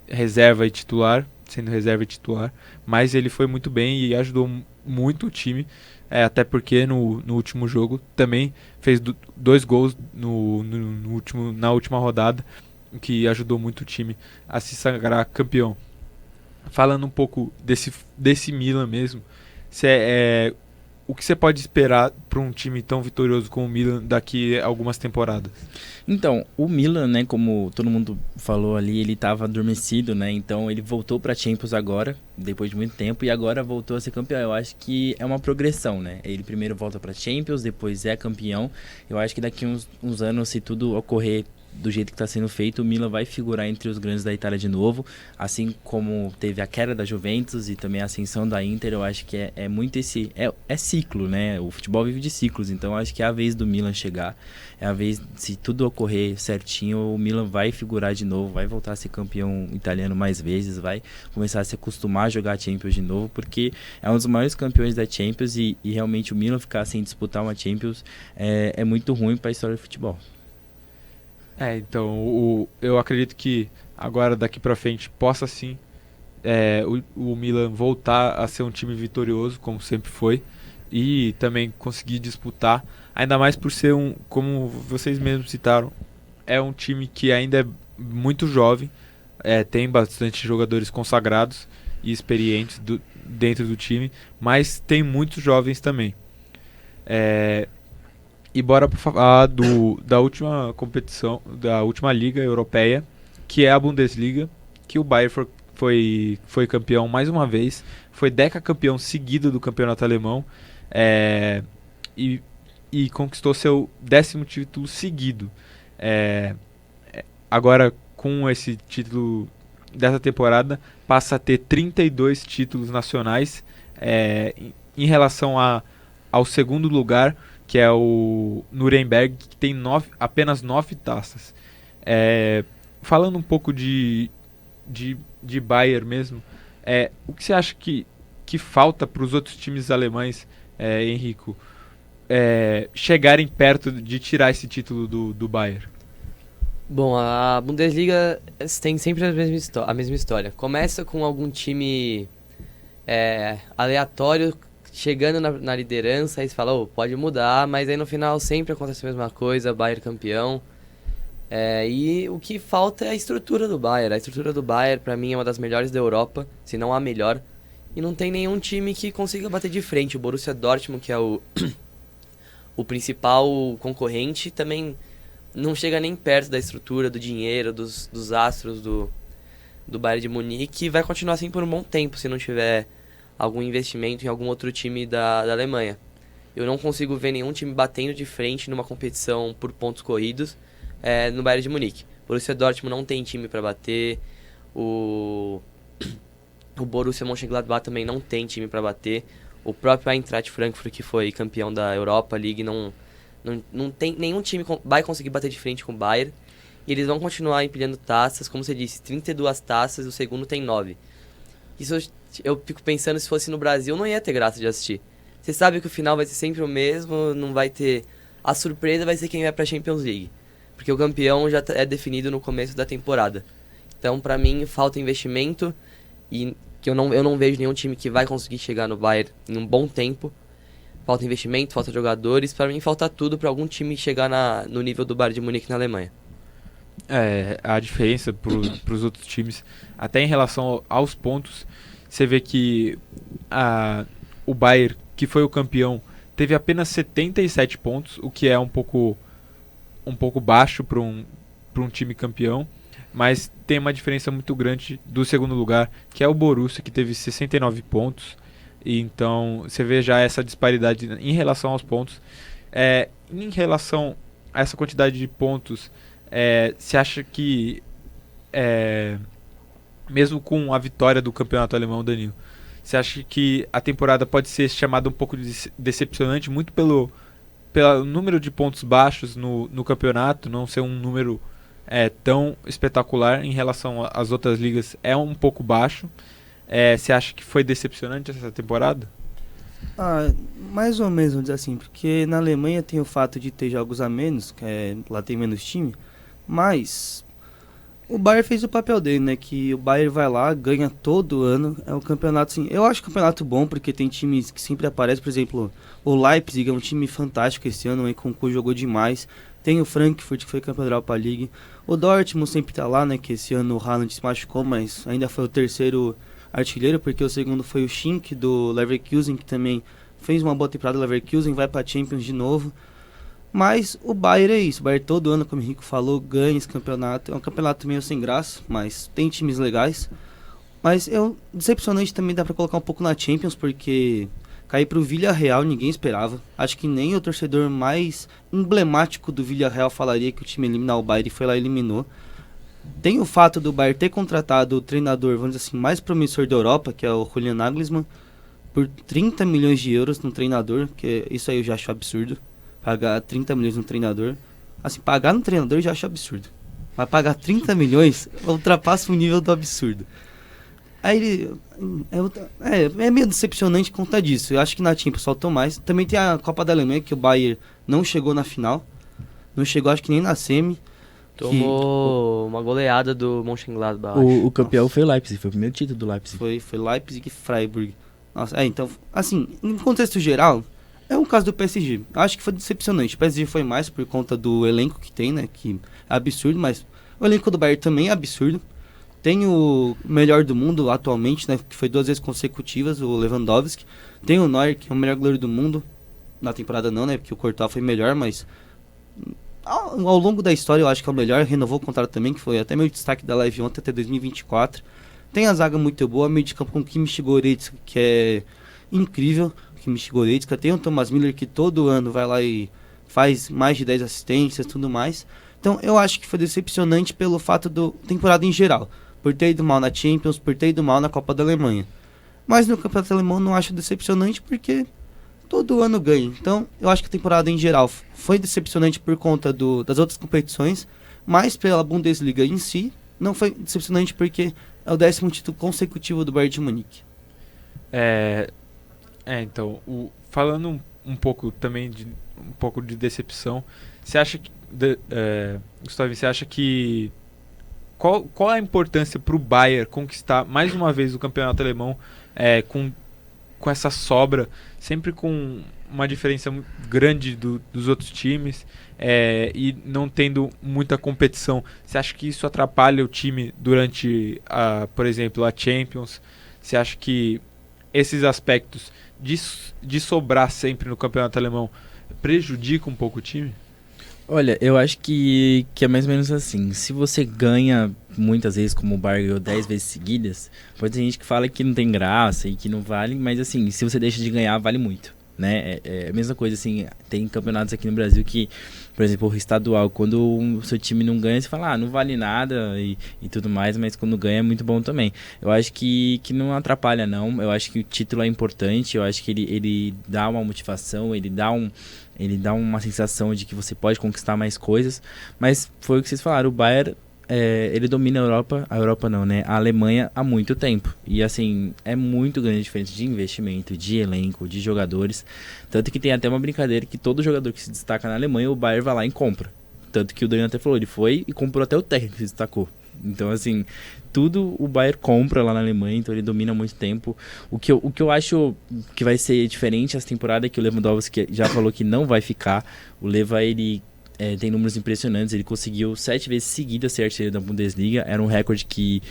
reserva e titular, sendo reserva e titular, mas ele foi muito bem e ajudou muito o time, até porque no último jogo também fez 2 gols na última rodada, que ajudou muito o time a se sagrar campeão. Falando um pouco desse Milan mesmo, o que você pode esperar para um time tão vitorioso como o Milan daqui a algumas temporadas? Então, o Milan, né, como todo mundo falou ali, ele estava adormecido, né? Então ele voltou para a Champions agora, depois de muito tempo, e agora voltou a ser campeão. Eu acho que é uma progressão, né? Ele primeiro volta para a Champions, depois é campeão. Eu acho que daqui uns anos, se tudo ocorrer do jeito que está sendo feito, o Milan vai figurar entre os grandes da Itália de novo, assim como teve a queda da Juventus e também a ascensão da Inter. Eu acho que é muito é ciclo, né? O futebol vive de ciclos, então eu acho que é a vez do Milan chegar, é a vez, se tudo ocorrer certinho, o Milan vai figurar de novo, vai voltar a ser campeão italiano mais vezes, vai começar a se acostumar a jogar Champions de novo, porque é um dos maiores campeões da Champions e realmente o Milan ficar sem disputar uma Champions é muito ruim para a história do futebol. Então, eu acredito que agora, daqui pra frente, possa sim o Milan voltar a ser um time vitorioso, como sempre foi, e também conseguir disputar, ainda mais por ser como vocês mesmos citaram, é um time que ainda é muito jovem, tem bastante jogadores consagrados e experientes dentro do time, mas tem muitos jovens também. E bora falar da última competição, da última liga europeia, que é a Bundesliga, que o Bayern foi campeão mais uma vez, foi decacampeão seguido do campeonato alemão, e conquistou seu 10º título seguido. Agora, com esse título dessa temporada, passa a ter 32 títulos nacionais, em relação ao segundo lugar, que é o Nuremberg, que tem apenas 9 taças. Falando um pouco de Bayern mesmo, o que você acha que falta para os outros times alemães, Henrico, chegarem perto de tirar esse título do Bayern? Bom, a Bundesliga tem sempre a mesma história. Começa com algum time aleatório chegando na liderança, aí você fala, pode mudar, mas aí no final sempre acontece a mesma coisa, Bayern campeão. E o que falta é a estrutura do Bayern. A estrutura do Bayern, pra mim, é uma das melhores da Europa, se não a melhor. E não tem nenhum time que consiga bater de frente. O Borussia Dortmund, que é o principal concorrente, também não chega nem perto da estrutura, do dinheiro, dos astros do Bayern de Munique, e vai continuar assim por um bom tempo, se não tiver algum investimento em algum outro time da Alemanha. Eu não consigo ver nenhum time batendo de frente numa competição por pontos corridos no Bayern de Munique. O Borussia Dortmund não tem time para bater, o Borussia Mönchengladbach também não tem time para bater, o próprio Eintracht Frankfurt, que foi campeão da Europa League, não tem nenhum time vai conseguir bater de frente com o Bayern. e eles vão continuar empilhando taças, como você disse, 32 taças, o segundo tem 9. Isso eu fico pensando, se fosse no Brasil, não ia ter graça de assistir. Você sabe que o final vai ser sempre o mesmo, não vai ter... A surpresa vai ser quem vai pra Champions League, porque o campeão já é definido no começo da temporada. Então, pra mim, falta investimento, e que eu não vejo nenhum time que vai conseguir chegar no Bayern em um bom tempo. Falta investimento, falta jogadores, pra mim falta tudo pra algum time chegar no nível do Bayern de Munique na Alemanha. A diferença pros outros times, até em relação aos pontos, você vê que o Bayern, que foi o campeão, teve apenas 77 pontos, o que é um pouco baixo para um time campeão, mas tem uma diferença muito grande do segundo lugar, que é o Borussia, que teve 69 pontos. E então você vê já essa disparidade em relação aos pontos. Em relação a essa quantidade de pontos, você acha que, mesmo com a vitória do campeonato alemão, Danilo, você acha que a temporada pode ser chamada um pouco de decepcionante, muito pelo número de pontos baixos no campeonato, não ser um número tão espetacular em relação às outras ligas, é um pouco baixo? Você acha que foi decepcionante essa temporada? Mais ou menos, vamos dizer assim, porque na Alemanha tem o fato de ter jogos a menos, lá tem menos time, mas o Bayern fez o papel dele, né, que o Bayern vai lá, ganha todo ano, é um campeonato, assim, eu acho o campeonato bom, porque tem times que sempre aparecem, por exemplo, o Leipzig é um time fantástico esse ano, o Nkunku jogou demais, tem o Frankfurt, que foi campeão da Europa League, o Dortmund sempre tá lá, né, que esse ano o Haaland se machucou, mas ainda foi o terceiro artilheiro, porque o segundo foi o Schinck do Leverkusen, que também fez uma boa temporada do Leverkusen, vai pra Champions de novo. Mas o Bayern é isso, o Bayern todo ano, como o Henrique falou, ganha esse campeonato. É um campeonato meio sem graça, mas tem times legais. Mas decepcionante também dá pra colocar um pouco na Champions, porque cair pro Villarreal ninguém esperava. Acho que nem o torcedor mais emblemático do Villarreal falaria que o time ia eliminar o Bayern, e foi lá e eliminou. Tem o fato do Bayern ter contratado o treinador, vamos dizer assim, mais promissor da Europa, que é o Julian Nagelsmann, por 30 milhões de euros no treinador, que isso aí eu já acho absurdo. Pagar 30 milhões no treinador. Assim, pagar no treinador eu já acho absurdo. Mas pagar 30 milhões ultrapassa o nível do absurdo. Aí é meio decepcionante por conta disso. Eu acho que na Champions faltou mais. Também tem a Copa da Alemanha, que o Bayern não chegou na final. Não chegou, acho que nem na semi. Tomou uma goleada do Mönchengladbach. O campeão foi o Leipzig, foi o primeiro título do Leipzig. Foi Leipzig e Freiburg. Nossa, então, assim, em contexto geral, é um caso do PSG. Acho que foi decepcionante. O PSG foi mais por conta do elenco que tem, né? Que é absurdo, mas o elenco do Bayern também é absurdo. Tem o melhor do mundo atualmente, né? Que foi 2 vezes consecutivas, o Lewandowski. Tem o Neuer, que é o melhor goleiro do mundo. Na temporada não, né? Porque o Courtois foi melhor, mas ao longo da história eu acho que é o melhor. Renovou o contrato também, que foi até meu destaque da live ontem, até 2024. Tem a zaga muito boa, meio de campo com o Kimmich Goretzka, que é incrível. Kimmich Goretzka. Tem o Thomas Müller, que todo ano vai lá e faz mais de 10 assistências e tudo mais. Então eu acho que foi decepcionante pelo fato da temporada em geral. Por ter ido mal na Champions, por ter ido mal na Copa da Alemanha. Mas no Campeonato Alemão não acho decepcionante, porque todo ano ganha. Então eu acho que a temporada em geral foi decepcionante por conta das outras competições, mas pela Bundesliga em si não foi decepcionante, porque é o 10º título consecutivo do Bayern de Munique. Então, falando um pouco também de decepção, você acha que, Gustavo, você acha que qual a importância para o Bayern conquistar mais uma vez o campeonato alemão com essa sobra, sempre com uma diferença muito grande dos outros times, e não tendo muita competição? Você acha que isso atrapalha o time durante, por exemplo, a Champions? Você acha que esses aspectos de sobrar sempre no campeonato alemão prejudica um pouco o time? Olha, eu acho que é mais ou menos assim. Se você ganha muitas vezes, como o Bayern ganhou 10 vezes seguidas, pode ter gente que fala que não tem graça e que não vale, mas assim, se você deixa de ganhar, vale muito. né? É a mesma coisa, assim, tem campeonatos aqui no Brasil que, por exemplo, o estadual, quando o seu time não ganha, você fala, não vale nada e tudo mais, mas quando ganha é muito bom também. Eu acho que não atrapalha, não. Eu acho que o título é importante, eu acho que ele dá uma motivação, ele dá uma sensação de que você pode conquistar mais coisas, mas foi o que vocês falaram, o Bayern, ele domina a Europa não, né? A Alemanha há muito tempo. E assim, é muito grande a diferença de investimento, de elenco, de jogadores. Tanto que tem até uma brincadeira que todo jogador que se destaca na Alemanha, o Bayern vai lá e compra. Tanto que o Daniel até falou, ele foi e comprou até o técnico que se destacou. Então assim, tudo o Bayern compra lá na Alemanha, então ele domina há muito tempo. O que eu acho que vai ser diferente essa temporada é que o Lewandowski já falou que não vai ficar. O Leva, ele tem números impressionantes, ele conseguiu 7 vezes seguidas ser artilheiro da Bundesliga, era um recorde que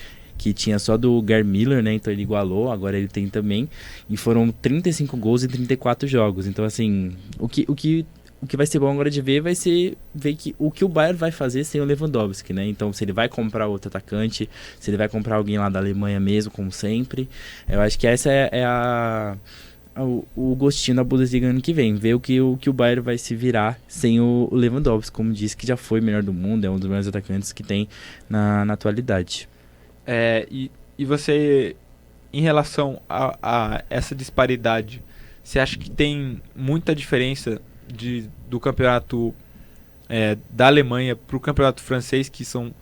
tinha só do Gerd Müller, né? Então ele igualou, agora ele tem também, e foram 35 gols em 34 jogos. Então assim, o que vai ser bom agora de ver vai ser ver o que o Bayern vai fazer sem o Lewandowski, né? Então se ele vai comprar outro atacante, se ele vai comprar alguém lá da Alemanha mesmo, como sempre. Eu acho que essa é o gostinho da Bundesliga ano que vem, ver o que o Bayern vai se virar sem o Lewandowski, como disse, que já foi o melhor do mundo, é um dos melhores atacantes que tem na atualidade. E você, em relação a essa disparidade, você acha que tem muita diferença do campeonato da Alemanha para o campeonato francês, que são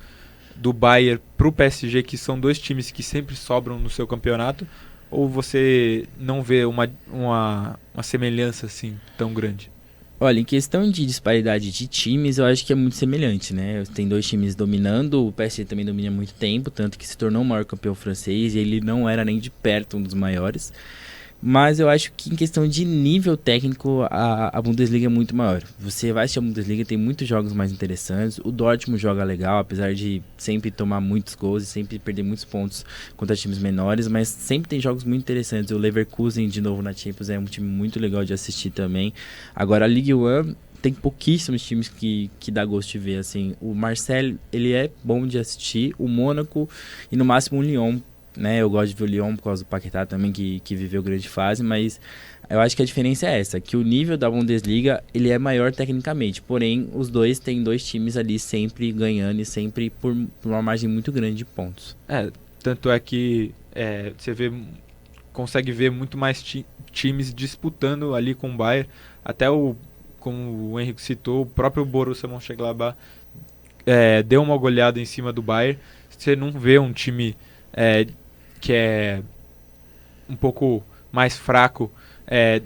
do Bayern para o PSG, que são dois times que sempre sobram no seu campeonato? Ou você não vê uma semelhança assim tão grande? Olha, em questão de disparidade de times, eu acho que é muito semelhante, né? Tem dois times dominando, o PSG também domina há muito tempo, tanto que se tornou o maior campeão francês e ele não era nem de perto um dos maiores. Mas eu acho que em questão de nível técnico, a Bundesliga é muito maior. Você vai assistir a Bundesliga, tem muitos jogos mais interessantes. O Dortmund joga legal, apesar de sempre tomar muitos gols e sempre perder muitos pontos contra times menores. Mas sempre tem jogos muito interessantes. O Leverkusen, de novo na Champions, é um time muito legal de assistir também. Agora, a Ligue 1 tem pouquíssimos times que dá gosto de ver. Assim. O Marseille, ele é bom de assistir. O Mônaco e no máximo o Lyon, né? Eu gosto de ver o Lyon por causa do Paquetá também, que viveu grande fase, mas eu acho que a diferença é essa, que o nível da Bundesliga, ele é maior tecnicamente, porém os dois têm dois times ali sempre ganhando e sempre por uma margem muito grande de pontos. Tanto é que você consegue ver muito mais times disputando ali com o Bayern, até como o Henrique citou, o próprio Borussia Mönchengladbach deu uma goleada em cima do Bayern. Você não vê um time que é um pouco mais fraco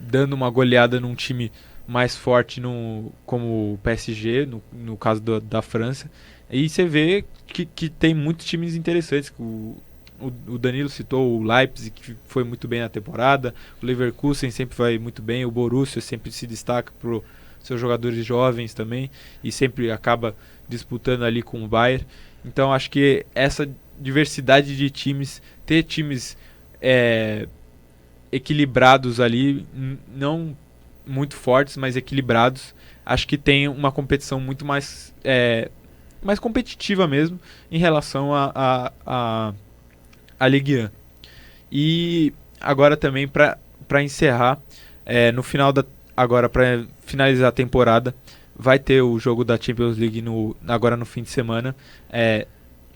dando uma goleada num time mais forte como o PSG, no caso da França. E você vê que tem muitos times interessantes. O Danilo citou o Leipzig, que foi muito bem na temporada, o Leverkusen sempre vai muito bem, o Borussia sempre se destaca por seus jogadores jovens também e sempre acaba disputando ali com o Bayern. Então acho que essa diversidade de times, ter times equilibrados ali, não muito fortes, mas equilibrados, acho que tem uma competição muito mais competitiva mesmo em relação à Ligue 1. E agora também para encerrar, no final agora para finalizar a temporada, vai ter o jogo da Champions League agora no fim de semana,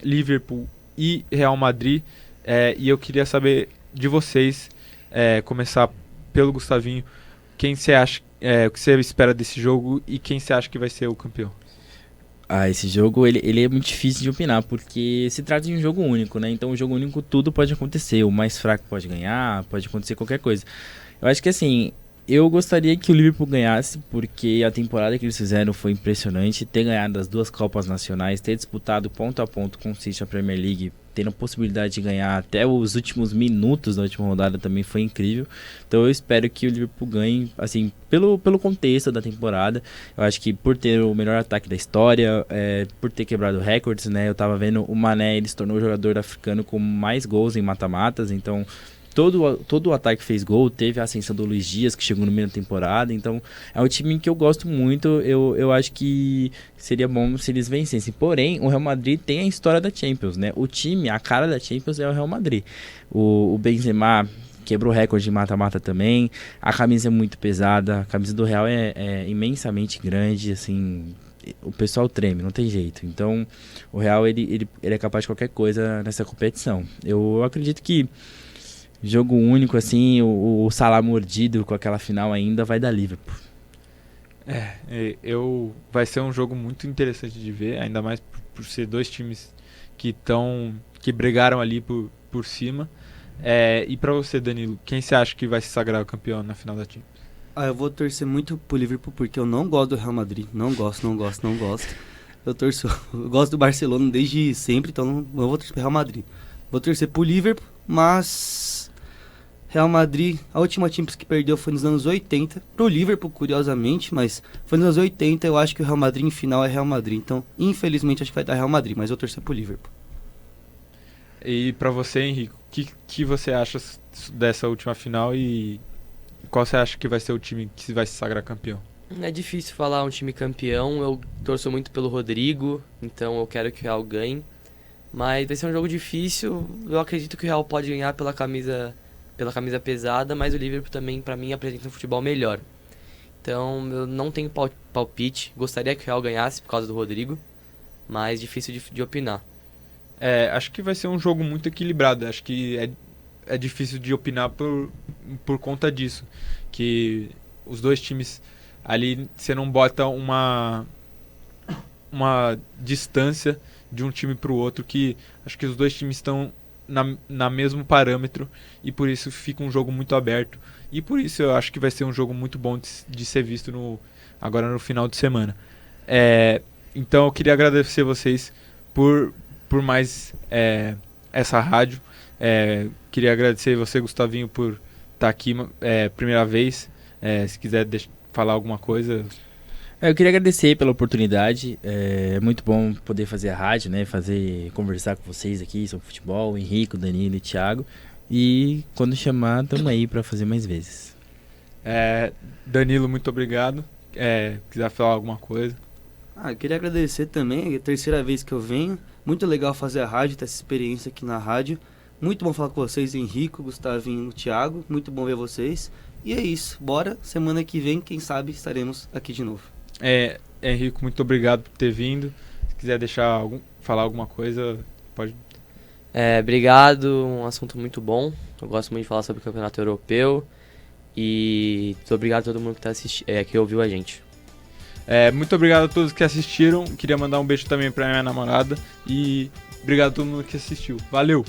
Liverpool e Real Madrid, e eu queria saber de vocês, começar pelo Gustavinho, quem você acha, o que você espera desse jogo e quem você acha que vai ser o campeão? Esse jogo ele é muito difícil de opinar, porque se trata de um jogo único, né? Então, um jogo único, tudo pode acontecer. O mais fraco pode ganhar, pode acontecer qualquer coisa. Eu acho que, assim, eu gostaria que o Liverpool ganhasse, porque a temporada que eles fizeram foi impressionante. Ter ganhado as 2 Copas Nacionais, ter disputado ponto a ponto com o City a Premier League, tendo a possibilidade de ganhar até os últimos minutos da última rodada também foi incrível. Então eu espero que o Liverpool ganhe, assim, pelo contexto da temporada. Eu acho que por ter o melhor ataque da história, por ter quebrado recordes, né? Eu tava vendo o Mané, ele se tornou o jogador africano com mais gols em mata-matas, então todo o ataque fez gol. Teve a ascensão do Luiz Dias, que chegou no meio da temporada. Então, é um time que eu gosto muito. Eu acho que seria bom se eles vencessem. Porém, o Real Madrid tem a história da Champions, né? O time, a cara da Champions é o Real Madrid. O Benzema, quebrou recorde de mata-mata também. A camisa é muito pesada, a camisa do Real é imensamente grande, assim, o pessoal treme, não tem jeito. Então, o Real ele é capaz de qualquer coisa nessa competição. Eu acredito que jogo único, assim, o Salah mordido com aquela final ainda vai dar Liverpool. Vai ser um jogo muito interessante de ver, ainda mais por ser dois times que brigaram ali por cima. E pra você, Danilo, quem você acha que vai se sagrar o campeão na final da Champions? Eu vou torcer muito pro Liverpool porque eu não gosto do Real Madrid. Não gosto. Eu gosto do Barcelona desde sempre, então não vou torcer pro Real Madrid. Vou torcer pro Liverpool, mas Real Madrid, a última Champions que perdeu foi nos anos 80, pro Liverpool, curiosamente, mas foi nos anos 80, eu acho que o Real Madrid em final é Real Madrid. Então, infelizmente, acho que vai dar Real Madrid, mas eu vou torcer pro Liverpool. E pra você, Henrique, o que você acha dessa última final e qual você acha que vai ser o time que vai se sagrar campeão? É difícil falar um time campeão, eu torço muito pelo Rodrigo, então eu quero que o Real ganhe. Mas vai ser um jogo difícil, eu acredito que o Real pode ganhar pela camisa pesada, mas o Liverpool também, pra mim, apresenta um futebol melhor. Então eu não tenho palpite, gostaria que o Real ganhasse por causa do Rodrigo, mas difícil de opinar. Acho que vai ser um jogo muito equilibrado. Acho que é difícil de opinar por conta disso. Que os dois times ali, você não bota uma distância de um time para o outro, que acho que os dois times estão na mesmo parâmetro e por isso fica um jogo muito aberto. E por isso eu acho que vai ser um jogo muito bom de ser visto agora no final de semana. Então eu queria agradecer vocês por mais essa rádio. Queria agradecer você, Gustavinho, por estar aqui primeira vez. Se quiser falar alguma coisa. Eu queria agradecer pela oportunidade. É muito bom poder fazer a rádio, né? Conversar com vocês aqui sobre futebol, o Henrique, o Danilo e o Thiago. E quando chamar, estamos aí para fazer mais vezes. Danilo, muito obrigado. Quiser falar alguma coisa. Eu queria agradecer também, é a terceira vez que eu venho. Muito legal fazer a rádio, ter essa experiência aqui na rádio. Muito bom falar com vocês, Henrique, Gustavinho, Thiago. Muito bom ver vocês. E é isso, bora. Semana que vem, quem sabe, estaremos aqui de novo. Henrique, muito obrigado por ter vindo. Se quiser falar alguma coisa, pode. Obrigado, um assunto muito bom. Eu gosto muito de falar sobre o Campeonato Europeu. E muito obrigado a todo mundo que ouviu a gente. Muito obrigado a todos que assistiram. Queria mandar um beijo também pra minha namorada. E obrigado a todo mundo que assistiu. Valeu!